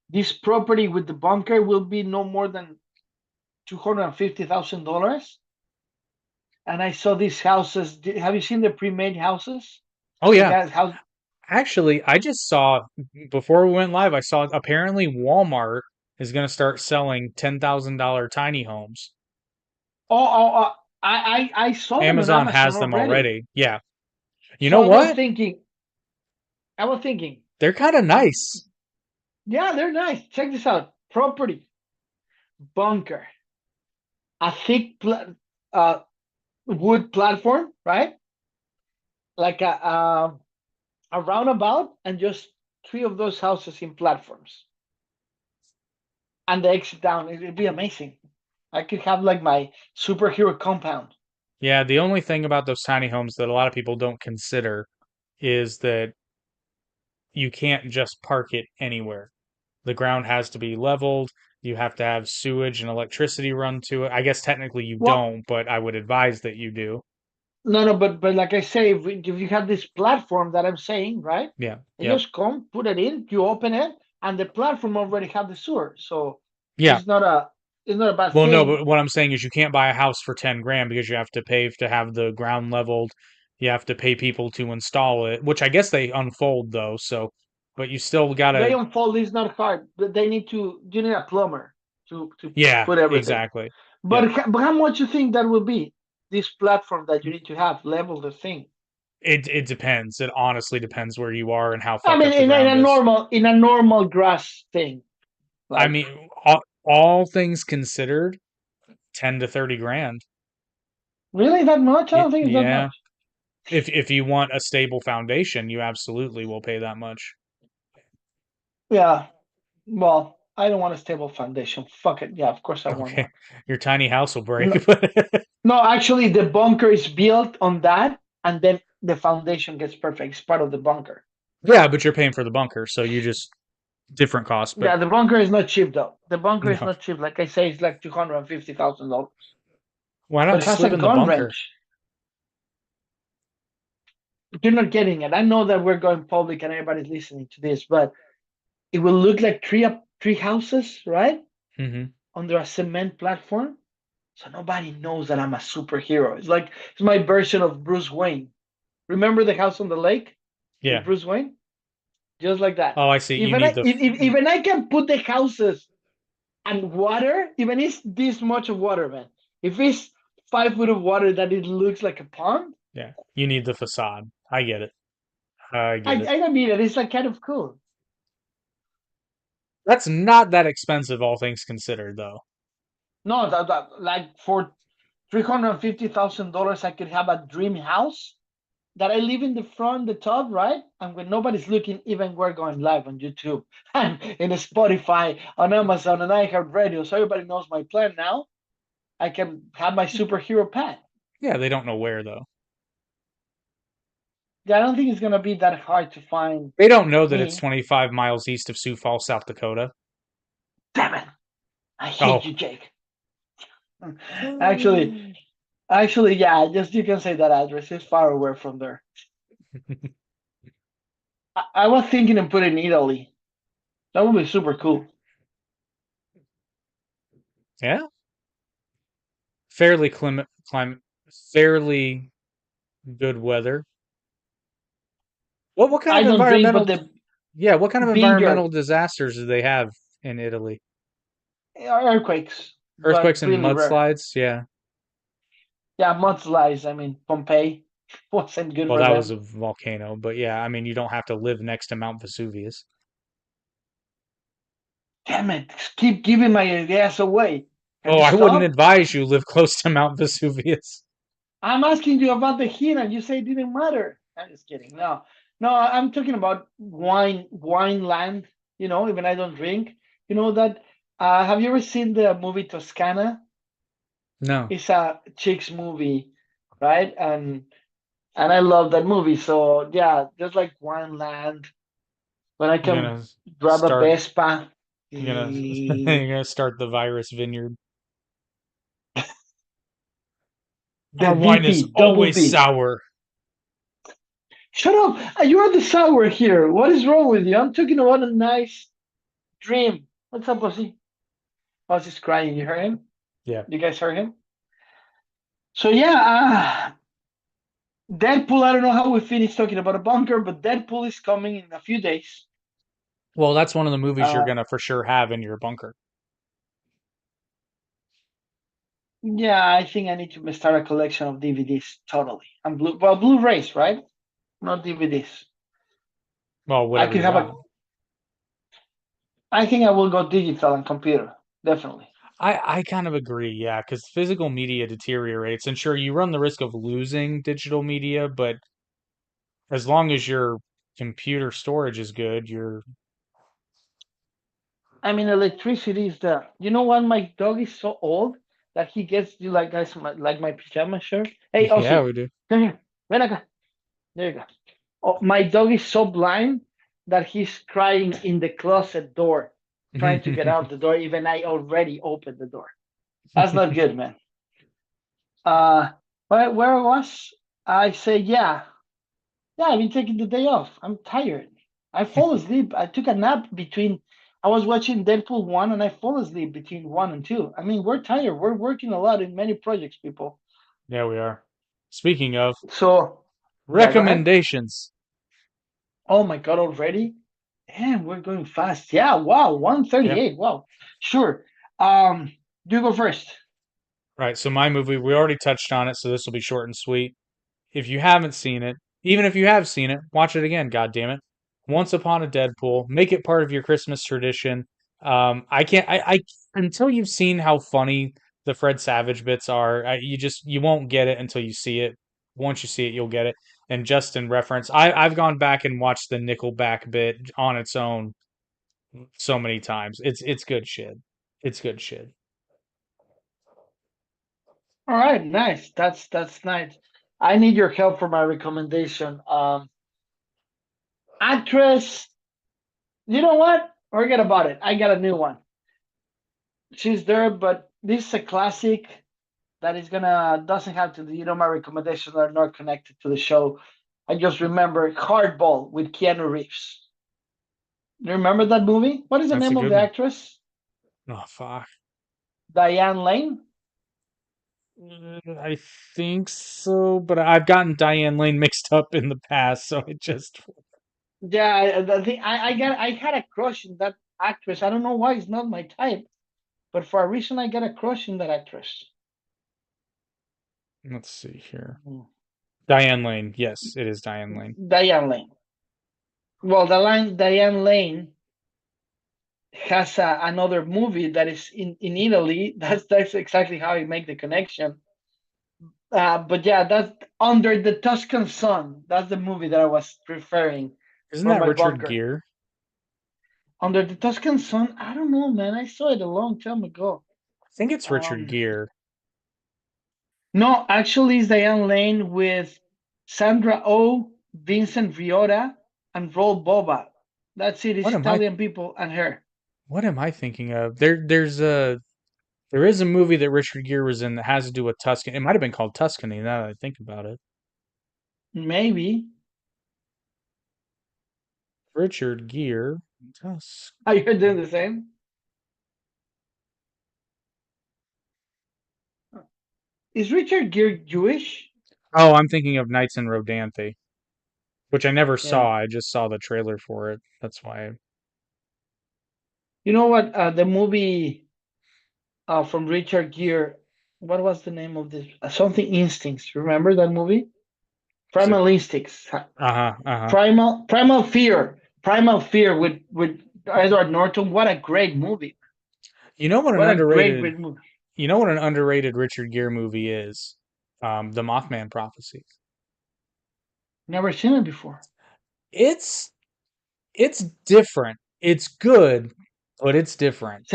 This property with the bunker will be no more than $250,000. And I saw these houses. Have you seen the pre-made houses? Oh You yeah. guys, how? Actually, I just saw before we went live, I saw apparently Walmart is going to start selling $10,000 tiny homes. I saw them on Amazon Amazon has them already. already. Yeah. You So know what? I was thinking, They're kind of nice. yeah, they're nice. Check this out. Property, bunker, a thick uh, wood platform, right? Like a roundabout, and just three of those houses in platforms, and the exit down. It'd be amazing. I could have like my superhero compound. Yeah, the only thing about those tiny homes that a lot of people don't consider is that you can't just park it anywhere. The ground has to be leveled. You have to have sewage and electricity run to it. I guess technically you Well, don't, but I would advise that you do. no, but like I say, if you have this platform that I'm saying, right? Yeah. You Yep. just come, put it in, you open it, and the platform already have the sewer, so Yeah. it's not a it's not a bad Well, no, thing. but what I'm saying is you can't buy a house for 10 grand because you have to pay to have the ground leveled. You have to pay people to install it, which I guess they unfold though. So, but you still They gotta, unfold is not hard, but they need to. You need a plumber to yeah, put everything. exactly. Yep. But how much you think that will be? This platform that you need to have level the thing. It depends. It honestly depends where you are and how I fucked mean, up the ground is. in a normal grass thing, I like mean, all things considered, 10 to 30 grand. really that much? I don't think it's that Yeah. much. If you want a stable foundation, you absolutely will pay that much. Yeah. Well, I don't want a stable foundation. Fuck it. Yeah, of course I want Okay. one. Your tiny house will break, No, but no, actually, the bunker is built on that, and then the foundation gets perfect. It's part of the bunker. yeah, but you're paying for the bunker, so you just different costs, but Yeah, the bunker is not cheap though. The bunker is no. not cheap. Like I say, it's like $250,000, Why but not it just has a live in the gun bunker? range. You're not getting it. I know that we're going public and everybody's listening to this, but it will look like three houses, right, Hmm. under a cement platform. So nobody knows that I'm a superhero. It's like it's my version of Bruce Wayne. Remember the house on the lake with Yeah. Bruce Wayne? Just like that. Oh, I see. You need the Even I can put the houses and water, even it's this much of water, man. If it's 5 foot of water that it looks like a pond, yeah. You need the facade. I get it. I get it. I don't need it. It's like kind of cool. That's not that expensive, all things considered, though. No, that like for $350,000, I could have a dream house that I live in the front, the top, right? And when nobody's looking, even we're going live on YouTube and in Spotify, on Amazon, and iHeartRadio, so everybody knows my plan now. I can have my superhero pet. Yeah, they don't know where though. Yeah, I don't think it's gonna be that hard to find They don't know that it's me. 25 miles east of Sioux Falls, South Dakota. Damn it! I hate Oh. you, Jake. Actually, actually, yeah, just you can say that address. It's far away from there. I was thinking of putting Italy. That would be super cool. Yeah. Fairly climate, fairly good weather. What kind I of don't drink, but environmental, the yeah, what kind of vineyard environmental disasters do they have in Italy? earthquakes, but Earthquakes and really rare. mudslides? Yeah. Yeah, mudslides. I mean, Pompeii wasn't good Well, for that was them. a volcano, but yeah, I mean, you don't have to live next to Mount Vesuvius. Damn it! Keep giving my ideas away. Can Oh, you I wouldn't stop? advise you live close to Mount Vesuvius. I'm asking you about the heat, and you say it didn't matter. I'm just kidding. No, no, I'm talking about wine land. Even I don't drink. You know that. Have you ever seen the movie Toscana? No. It's a chicks movie, right? And I love that movie. So yeah, just like wine land, when I You're can gonna grab a start, Vespa. you're gonna, The you're gonna start the virus vineyard. Our wine is VP, double always V. sour. Shut up! You're the sour here. What is wrong with you? I'm talking about a nice dream. What's up, Pussy? I was just crying. You heard him? Yeah. You guys heard him? So yeah, Deadpool, I don't know how we finished talking about a bunker, but Deadpool is coming in a few days. Well, that's one of the movies you're Uh, gonna for sure have in your bunker. yeah, I think I need to start a collection of DVDs. Totally. And Blu-rays, right? Not DVDs. Well, I whatever could you have got. a. I think I will go digital and computer. Definitely. I kind of agree, yeah, because physical media deteriorates, and sure, you run the risk of losing digital media, but as long as your computer storage is good, you're I mean, electricity is the. You know what? My dog is so old that he gets you like guys like my pajama shirt. Hey, yeah, Ozzy, we do. come here. Ven acá. There you go. Oh, my dog is so blind that he's crying in the closet door, trying to get out the door. Even I already opened the door. That's not good, man. Uh, where I was, I say, yeah, I've been taking the day off. I'm tired. I fall asleep. I took a nap between. I was watching Deadpool 1 and I fall asleep between 1 and 2. I mean, we're tired. We're working a lot in many projects, people. Yeah, we are. Speaking of So, yeah, go ahead. recommendations. Oh my God, already? Damn, we're going fast. Yeah, wow, Yeah. 138. Wow. Sure. Um, you go first. Right. So my movie, we already touched on it, so this will be short and sweet. If you haven't seen it, even if you have seen it, watch it again, God damn it. Once Upon a Deadpool, make it part of your Christmas tradition. I can't I until you've seen how funny the Fred Savage bits are, you won't get it until you see it. Once you see it, you'll get it. And just in reference, I've gone back and watched the Nickelback bit on its own so many times. It's good shit. It's good shit. All right, nice. That's nice. I need your help for my recommendation. Actress, you know what? Forget about it. I got a new one. She's there, but this is a classic that is gonna doesn't have to. My recommendations are not connected to the show. I just remember Hardball with Keanu Reeves. You remember that movie? What is the That's a name of good the one. actress? Oh fuck. Diane Lane. I think so, but I've gotten Diane Lane mixed up in the past, so it just Yeah, I had a crush in that actress. I don't know why it's not my type, but for a reason I got a crush in that actress. let's see here. Mm. Diane Lane. Yes, it is Diane Lane. Diane Lane. Well, the line Diane Lane has another movie that is in Italy. That's exactly how you make the connection. But yeah, that's Under the Tuscan Sun. That's the movie that I was referring Isn't for that my Richard bunker. Gere? Under the Tuscan Sun. I don't know, man. I saw it a long time ago. I think it's Richard Um, Gere. no, actually, it's Diane Lane with Sandra Oh, Vincent Viola, and Roll Boba. That's it. What It's am I Italian people and her. what am I thinking of? There is a movie that Richard Gere was in that has to do with Tuscany. It might have been called Tuscany now that I think about it. Maybe. Richard Gere. Tusk. Are you doing the same? Is Richard Gere Jewish? Oh, I'm thinking of Nights in Rodanthe, which I never Yeah. saw. I just saw the trailer for it. That's why. You know what? The movie from Richard Gere. What was the name of this? Something Instincts. Remember that movie? Is it? Primal Instincts. Uh-huh, uh-huh. Primal Fear. Primal Fear with Edward Norton. What a great movie. You know what an What a great, underrated great movie. You know what an underrated Richard Gere movie is? The Mothman Prophecy. Never seen it before. It's it's different. It's good, but it's different.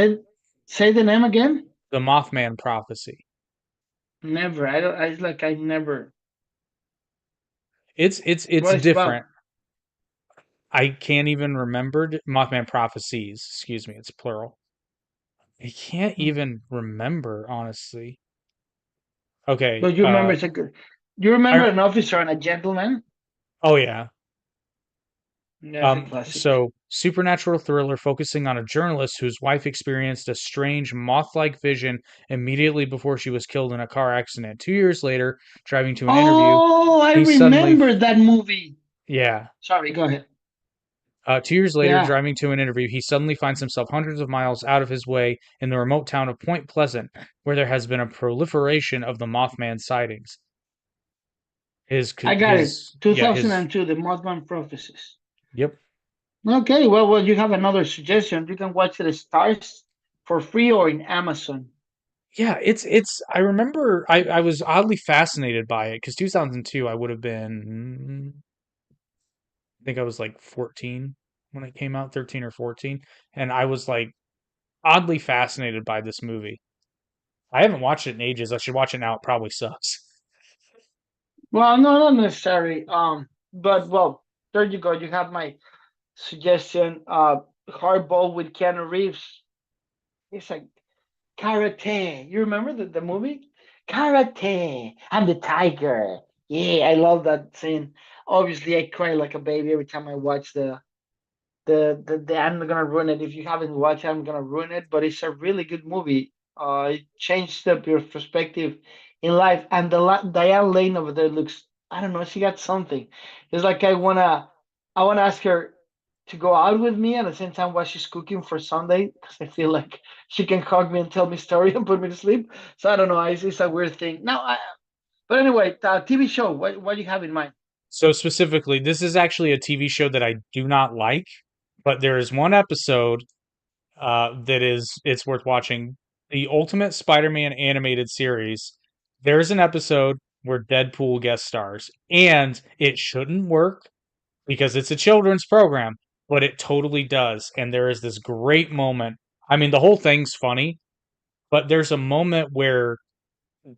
Say the name again. The Mothman Prophecy. Never. I don't. It's like I never. It's What is about? different. I can't even remember Mothman Prophecies. Excuse me, it's plural. I can't Hmm. even remember honestly. Okay. But you remember it's a good. You remember I an officer and a gentleman? oh yeah. That's a classic. So supernatural thriller focusing on a journalist whose wife experienced a strange moth-like vision immediately before she was killed in a car accident. 2 years later, driving to an interview, Oh, I he suddenly, remember that movie. yeah, Sorry, go ahead. 2 years later, Yeah, driving to an interview, he suddenly finds himself hundreds of miles out of his way in the remote town of Point Pleasant, where there has been a proliferation of the Mothman sightings. I got it. His, 2002, The Mothman Prophecies. yep. Okay, well, you have another suggestion. You can watch it at Stars for free or in Amazon. Yeah, I remember I was oddly fascinated by it because 2002 I would have been, I think I was like 14 when it came out, 13 or 14, and I was like oddly fascinated by this movie. I haven't watched it in ages. I should watch it now. It probably sucks. Well, no, not necessarily. But well, there you go. You have my suggestion. Hardball with Keanu Reeves. It's like karate. You remember the movie? Karate. I'm the tiger. Yeah, I love that scene. Obviously, I cry like a baby every time I watch the I'm not gonna ruin it. If you haven't watched it, I'm gonna ruin it. But it's a really good movie. It changed your perspective in life. And Diane Lane over there looks. I don't know. She got something. It's like I wanna ask her to go out with me at the same time while she's cooking for Sunday because I feel like she can hug me and tell me story and put me to sleep. So I don't know. It's a weird thing. But anyway, TV show. What do you have in mind? So specifically, this is actually a TV show that I do not like, but there is one episode that it's worth watching. The Ultimate Spider-Man animated series. There's an episode where Deadpool guest stars, and it shouldn't work because it's a children's program, but it totally does. And there is this great moment. I mean, the whole thing's funny, but there's a moment where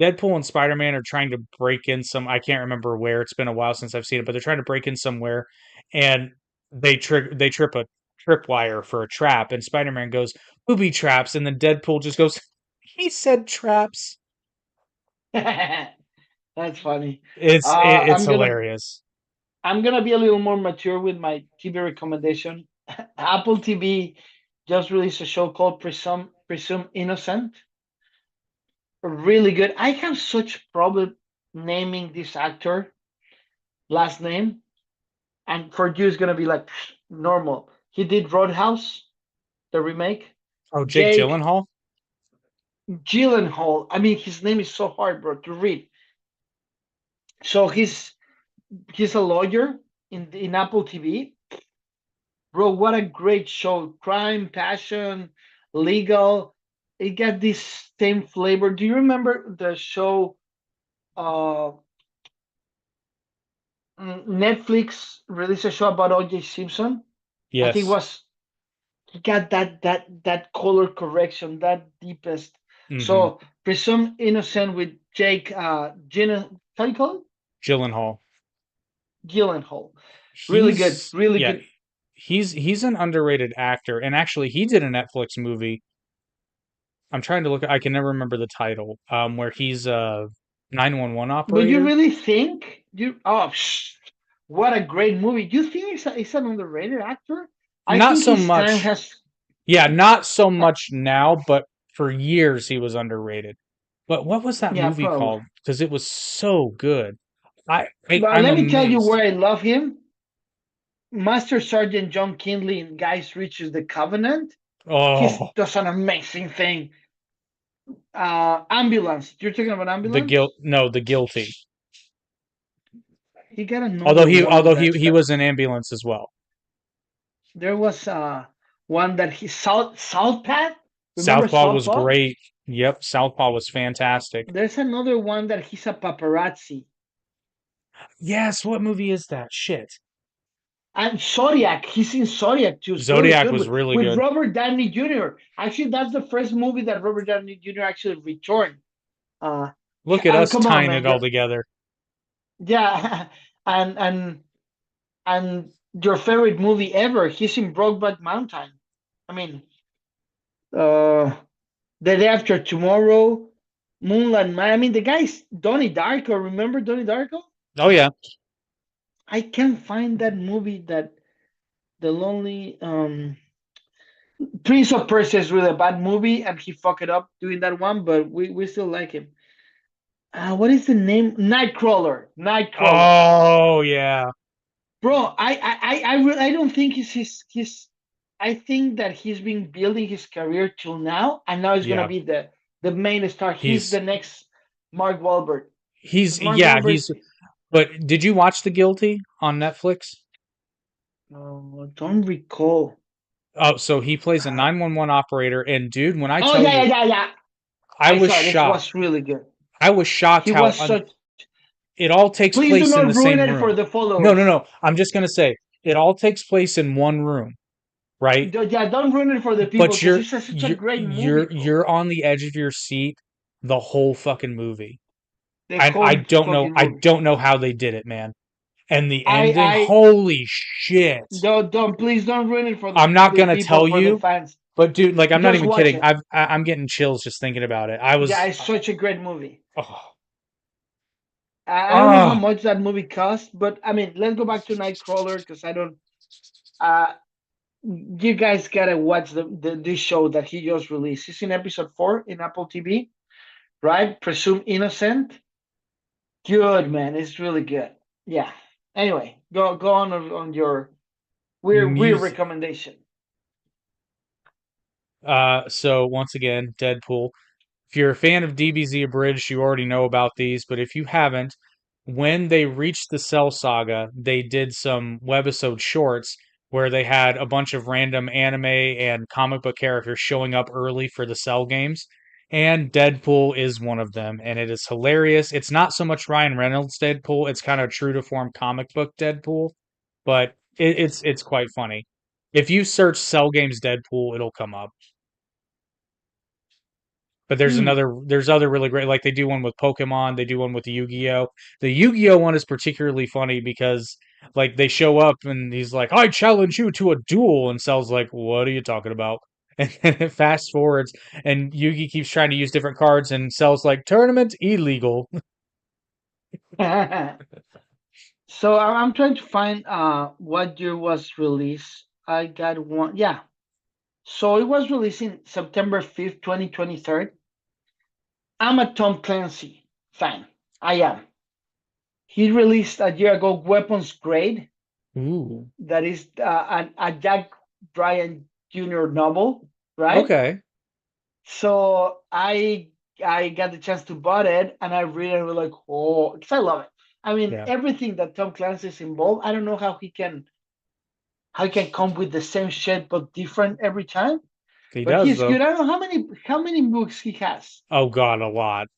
Deadpool and Spider-Man are trying to break in some, I can't remember where. It's been a while since I've seen it, but they're trying to break in somewhere and they trip a tripwire for a trap and Spider-Man goes, "Booby traps," and then Deadpool just goes, "He said traps." That's funny. It's Uh, it's I'm gonna hilarious. I'm gonna be a little more mature with my TV recommendation. Apple TV just released a show called Presume Innocent. Really good. I have such problem naming this actor last name, and for you it's gonna be like normal. He did Roadhouse, the remake. Oh, Jake Jake Gyllenhaal? Gyllenhaal. I mean, his name is so hard, bro, to read. So he's a lawyer in Apple TV. Bro, what a great show. Crime, passion, legal. It got this same flavor. Do you remember the show uh Netflix released a show about OJ Simpson? I think it Yes. was he got that color correction, that deepest. Mm-hmm. So Presume Innocent with Jake how do you call it? Gyllenhaal. Gyllenhaal. Really good, really Yeah, good. he's an underrated actor, and actually he did a Netflix movie. I'm trying to look. I can never remember the title. Where he's a 911 But you operator. really think what a great movie. You think he's an underrated actor? I Not think so his time much. has Yeah, not so much now, but for years he was underrated. But what was that yeah, movie probably. called? Because it was so good. But I'm let me tell you amazed. where I love him. Master Sergeant John Kinley in Guys Reaches the Covenant. He Oh, does an amazing thing. Ambulance. You're talking about the Ambulance? guilty. He got another one Although he that was an ambulance as well. there was one that he Southpaw. Remember Southpaw was Southpaw? great. Yep, Southpaw was fantastic. There's another one that he's a paparazzi. Yes, what movie is that? Shit. And Zodiac, he's in Zodiac too. It's really Zodiac good was really with good. Robert Downey Jr. Actually, that's the first movie that Robert Downey Jr. actually returned. Uh, Look at us come on, tying man. it all together. Yeah, and your favorite movie ever? He's in Brokeback Mountain. I mean, The Day After Tomorrow, Moonlight Man. I mean, the guy's Donnie Darko. Remember Donnie Darko? Oh yeah. I can't find that movie that The Lonely Prince of Persia is really a bad movie, and he fucked it up doing that one, but we still like him. What is the name? Nightcrawler. Nightcrawler. Oh yeah, Bro, I don't think he's his. I think that he's been building his career till now, and now he's gonna yeah. be the main star. He's He's the next Mark Wahlberg. Because he's Mark yeah Wahlberg, he's. But did you watch The Guilty on Netflix? don't recall. Oh, so he plays a 911 operator, and dude, when I Oh tell yeah, you, yeah, yeah, yeah. I I was saw it. It shocked. was really good. I was shocked He how was such. it all takes Please do place in not the ruin same it room. for the No, no, followers. no. I'm just gonna say it all takes place in one room, right? Yeah, don't ruin it for the people But because it's such a great movie, bro. you're on the edge of your seat the whole fucking movie. The whole fucking I movie. don't know how they did it, man. And the ending, I holy shit. don't please don't ruin it for I'm not the gonna people tell for the you, fans. but dude, like I'm not Just even watch kidding. it. I'm getting chills just thinking about it. Yeah, it's such a great movie. Oh, I don't know how oh, much that movie cost, but I mean, let's go back to Nightcrawler because I don't. Uh, you guys gotta watch this show that he just released. It's in episode 4 in Apple TV, right? Presumed Innocent. Good man, it's really good. Yeah. Anyway, go on your weird music. recommendation. So once again, Deadpool. If you're a fan of DBZ Abridged, you already know about these, but if you haven't, when they reached the Cell Saga, they did some webisode shorts where they had a bunch of random anime and comic book characters showing up early for the Cell games. And Deadpool is one of them, and it is hilarious. It's not so much Ryan Reynolds Deadpool, it's kind of true to form comic book Deadpool, but it's quite funny. If you search Cell Games Deadpool, it'll come up. But Hmm. there's other really great, like they do one with Pokemon, they do one with Yu-Gi-Oh. The Yu-Gi-Oh one is particularly funny because like they show up and he's like, "I challenge you to a duel," and Cell's like, "What are you talking about?" And then it fast forwards, and Yugi keeps trying to use different cards, and Cell's like, "Tournament illegal." So I'm trying to find what year was released. I got one. Yeah. So it was released in September 5th, 2023. I'm a Tom Clancy fan. I am. He released a year ago Weapons Grade. Ooh, That is a Jack Bryan Jr. novel, right? okay, So I got the chance to buy it and I read it and was like, oh, because I love it. I mean, yeah, everything that Tom Clancy is involved, I don't know how he can come with the same shit but different every time. he But does he's though. good. I don't know how many books he has. Oh God, a lot.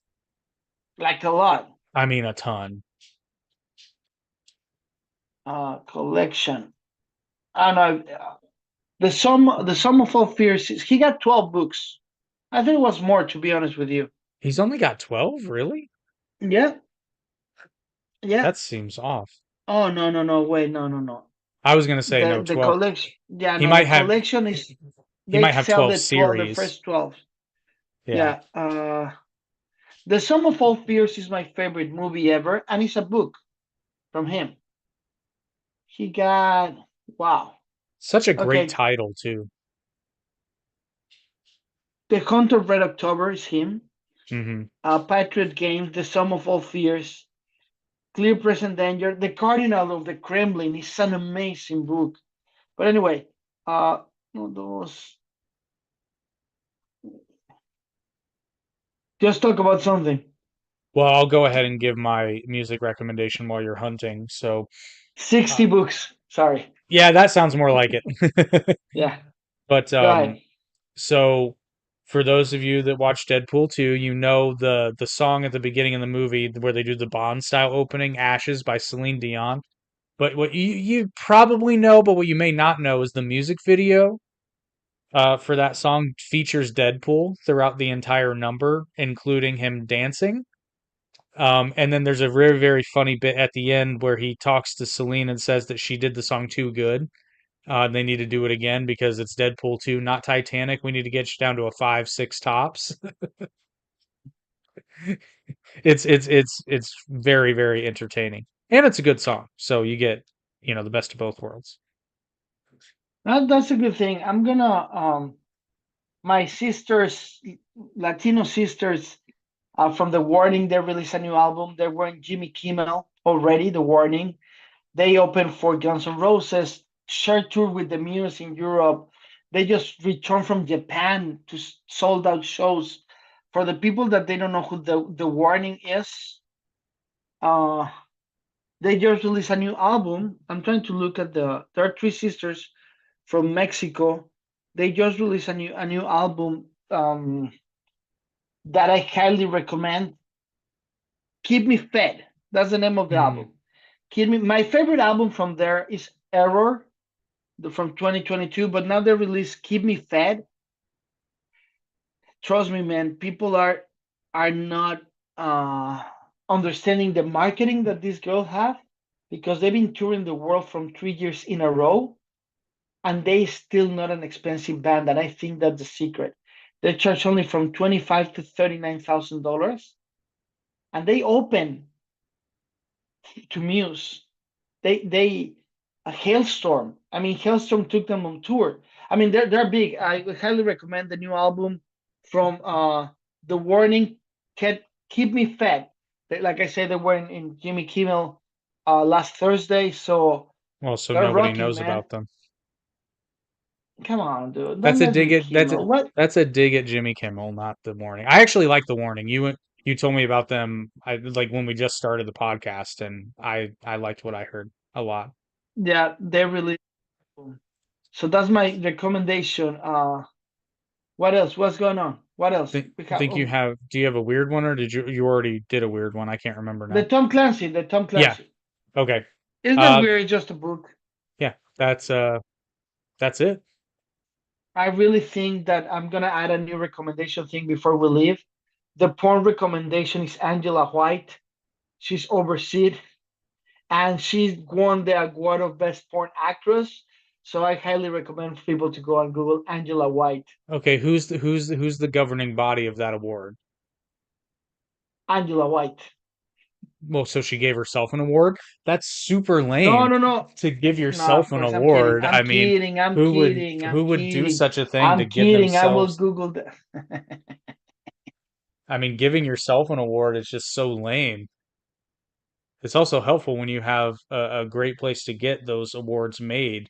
Like a lot. I mean, a ton. Collection. I don't know. The sum of all fears. He got 12 books. I think it was more, to be honest with you. He's only got 12, really? Yeah, yeah. That seems off. Oh no, no, no. Wait, no, no, no. I was gonna say no, The 12. collection. Yeah, He no. The might have collection is he they might have sell 12 the series. first 12. Yeah. Yeah. The Sum of All Fears is my favorite movie ever, and it's a book from him. He got wow. Such a great Okay, title too. The Hunt of Red October is him. Hmm. Patriot Games, The Sum of All Fears, Clear Present Danger, The Cardinal of the Kremlin is an amazing book. But anyway, no, those. Just talk about something. Well, I'll go ahead and give my music recommendation while you're hunting. So, uh, 60 books. Sorry. yeah, that sounds more like it. Yeah. But Go ahead. so for those of you that watch Deadpool 2, you know the song at the beginning of the movie where they do the Bond style opening, Ashes by Celine Dion. But what you probably know, but what you may not know is the music video for that song features Deadpool throughout the entire number, including him dancing. And then there's a very, very funny bit at the end where he talks to Celine and says that she did the song too good. They need to do it again because it's Deadpool 2, not Titanic. We need to get you down to a 5, 6 tops. It's very, very entertaining. And it's a good song. So you get, the best of both worlds. That's a good thing. I'm gonna my sisters, Latino sisters, from the Warning, they released a new album. They were in Jimmy Kimmel already. The Warning. They opened for Guns N' Roses, shared tour with the Muse in Europe. They just returned from Japan to sold out shows. For the people that they don't know who the Warning is, uh, they just released a new album. I'm trying to look at there are three sisters from Mexico. They just released a new album that I highly recommend. Keep Me Fed. That's the name of the Hmm. album. Keep Me. My favorite album from there is Error, from 2022. But now they released Keep Me Fed. Trust me, man. People are not uh, understanding the marketing that these girls have because they've been touring the world from 3 years in a row, and they still not an expensive band. And I think that's the secret. They charge only from $25 to $39,000, and they open to Muse. They a Hailstorm. I mean, Hailstorm took them on tour. I mean, they're big. I would highly recommend the new album from The Warning. Keep Me Fed. Like I said, they were in Jimmy Kimmel last Thursday, so Well, so they're nobody rocking, knows man. about them. Come on, dude. That's Don't a mess dig with at Kimmel. What? that's a dig at Jimmy Kimmel, not the Warning. I actually like the Warning. You told me about them. I like when we just started the podcast, and I liked what I heard a lot. Yeah, they really. So that's my recommendation. What else? What's going on? What else? We have Think you have? Do you have a weird one, or did you already did a weird one? I can't remember the now. Tom Clancy. The Tom Yeah. Clancy. Okay. It's not Uh, weird. It's just a book. yeah. That's it. I really think that I'm gonna add a new recommendation thing before we leave. The porn recommendation is Angela White. She's overseas and she's won the award of best porn actress. So I highly recommend people to go and Google Angela White. Okay. Who's the governing body of that award? Angela White. Well, so she gave herself an award. That's super No, lame no, no. to give No, of yourself an course I'm kidding. award. I'm I mean, kidding. I'm kidding. I'm who would do kidding. such a thing to I'm give kidding. I will themselves? Google that. I mean, giving yourself an award is just so lame. It's also helpful when you have a great place to get those awards made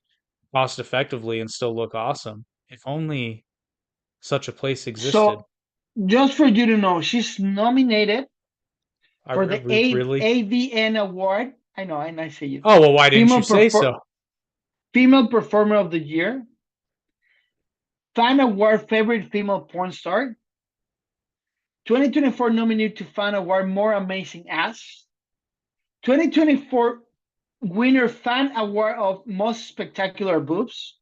cost effectively and still look awesome. If only such a place existed. So just for you to know, she's nominated for the Really? AVN award. I know, and I say you. Oh, well, why didn't you Female say perfor- so? Female Performer of the Year, Fan Award Favorite Female Porn Star, 2024 nominee to Fan Award More Amazing Ass, 2024 winner Fan Award of Most Spectacular Boobs,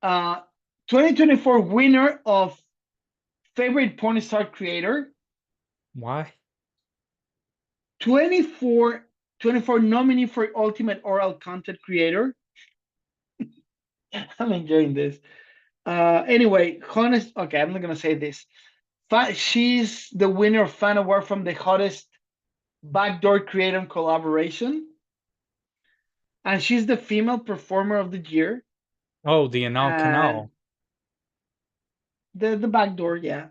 2024 winner of Favorite Porn Star Creator, Why? 24 24 nominee for Ultimate Oral Content Creator. I'm enjoying this. Anyway, honest. Okay, I'm not gonna say this. She's the winner of Fan Award from the hottest backdoor creator collaboration, and she's the female performer of the year. Oh, the Anal And Canal. the backdoor, yeah,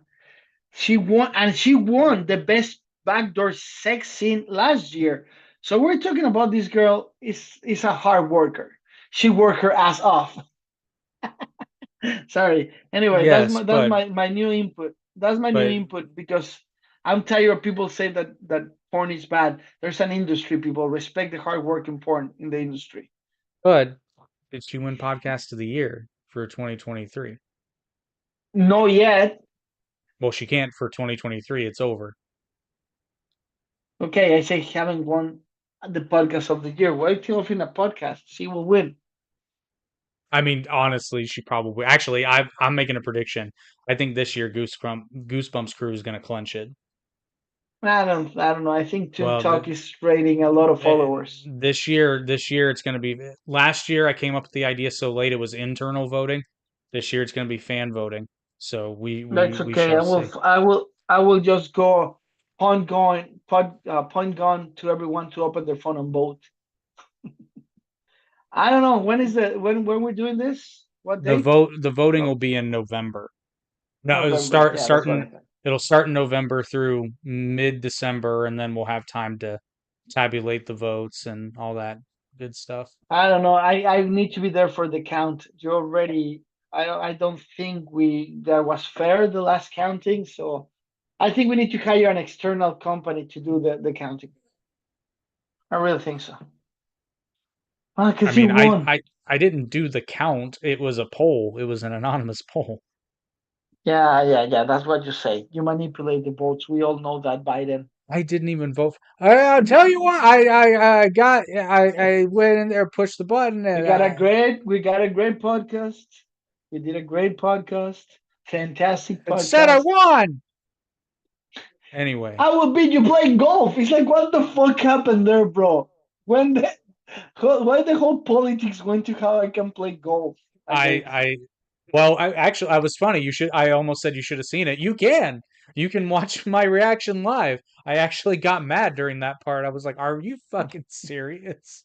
she won the best backdoor sex scene last year. So we're talking about this girl is a hard worker. She worked her ass off. Sorry. Anyway, that's Yes, my that's my new input. That's my new but input because I'm tired of people say that porn is bad. There's an industry, people respect the hard work in porn in the industry. but did she win Podcast of the Year for 2023? No yet. Well, she can't for 2023. It's over. Okay, I say haven't won the podcast of the year. Why do you in a podcast? She will win. I mean, honestly, she probably actually. I'm making a prediction. I think this year Goosebumps Crew is going to clinch it. I don't know. I think Toon Well, Talk is rating a lot of eh, followers. this year it's going to be. Last year I came up with the idea so late it was internal voting. This year it's going to be fan voting. So That's we okay. shall I will see. I will just go point gone to everyone to open their phone and vote. I don't know when we're doing this. What date? The voting will No, be in November. No, November. Yeah, that's what I thought. it'll start in November through mid-December, and then we'll have time to tabulate the votes and all that good stuff. I don't know. I need to be there for the count. You already. I don't think that was fair the last counting. So I think we need to hire an external company to do the counting. I really think so. I Because you mean, won. I didn't do the count. It was a poll. It was an anonymous poll. Yeah. That's what you say. You manipulate the votes. We all know that, Biden. I didn't even vote. I'll tell you what. I went in there, pushed the button, We and got a great podcast. We did a great podcast. Fantastic it said I podcast. won. Anyway, I will beat you playing golf. It's like, what the fuck happened there, bro? When the why the whole politics went to how I can play golf I against? I well, I was funny. I almost said you should have seen it. You can watch my reaction live. I actually got mad during that part. I was like, "Are you fucking serious?"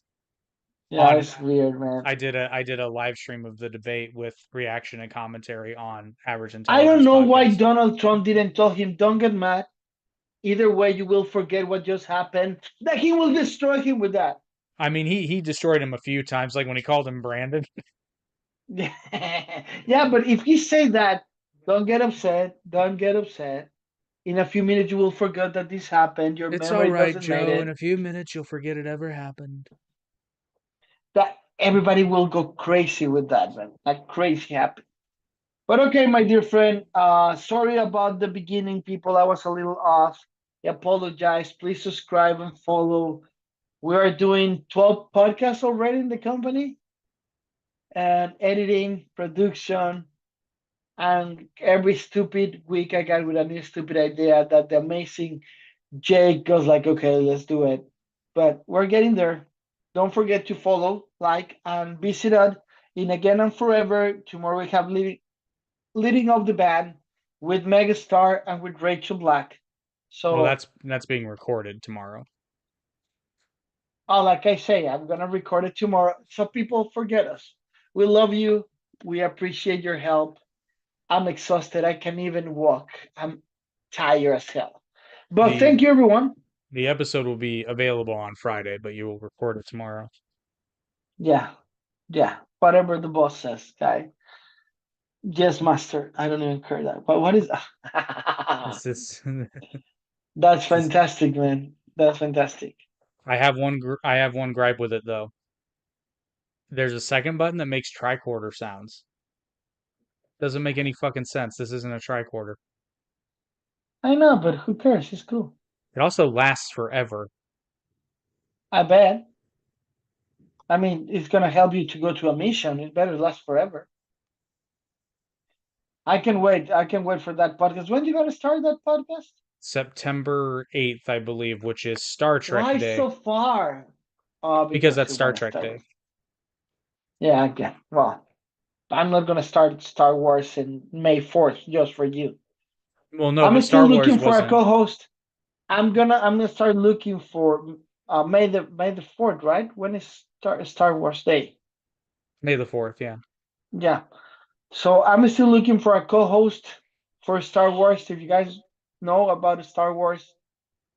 Yeah, On it's weird, man. I did a live stream of the debate with reaction and commentary on Average I don't Intelligence know why podcast. Donald Trump didn't tell him, don't get mad. Either way, you will forget what just happened. That he will destroy him with that. I mean, he destroyed him a few times, like when he called him Brandon. Yeah, but if he say that, don't get upset. Don't get upset. In a few minutes, you will forget that this happened. Your It's all memory right, doesn't make Joe. In it. a few minutes, you'll forget it ever happened. That everybody will go crazy with that, man. Like crazy happy. But okay, my dear friend. Sorry about the beginning, people. I was a little off. I apologize. Please subscribe and follow. We are doing 12 podcasts already in the company, and editing, production, and every stupid week I got with a new stupid idea that the amazing Jake goes like, okay, let's do it. But we're getting there. Don't forget to follow, like, and visit us in Again and Forever. Tomorrow we have leading of the band with Megastar and with Rachel Black. Well, So, that's being recorded tomorrow. like I say, I'm gonna record it tomorrow so people forget us. We love you. We appreciate your help. I'm exhausted. I can't even walk. I'm tired as hell. But The thank you, everyone. the episode will be available on Friday, but you will record it tomorrow. Yeah, yeah. Whatever the boss says, guy. Yes, master. I don't even care that. But what is This is that's this is fantastic, man. That's fantastic. I have one gripe with it though. There's a second button that makes tricorder sounds. Doesn't make any fucking sense. This isn't a tricorder. I know, but who cares? It's cool. It also lasts forever. I bet. I mean, it's gonna help you to go to a mission. It better last forever. I can wait. I can wait for that podcast. When you gonna start that podcast? September 8th, I believe, which is Star Trek Why Day, so far? because Because that's we Star wanna Trek start Day. with. Yeah, again. Well, I'm not gonna start Star Wars in May 4th just for you. Well, no, I'm but still Star Wars looking for a wasn't co-host. I'm gonna start looking for May the 4th, right? When is Star Wars Day? May the 4th, yeah. Yeah. So I'm still looking for a co-host for Star Wars. If you guys know about Star Wars,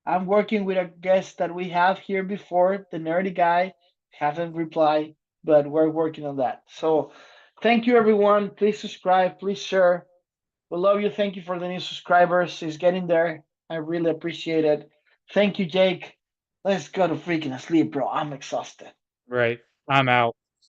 I'm working with a guest that we have here before, the nerdy guy. Haven't replied, but we're working on that. So thank you everyone. Please subscribe, please share. We love you. Thank you for the new subscribers. It's getting there. I really appreciate it. Thank you, Jake. Let's go to freaking sleep, bro. I'm exhausted. Right. I'm out.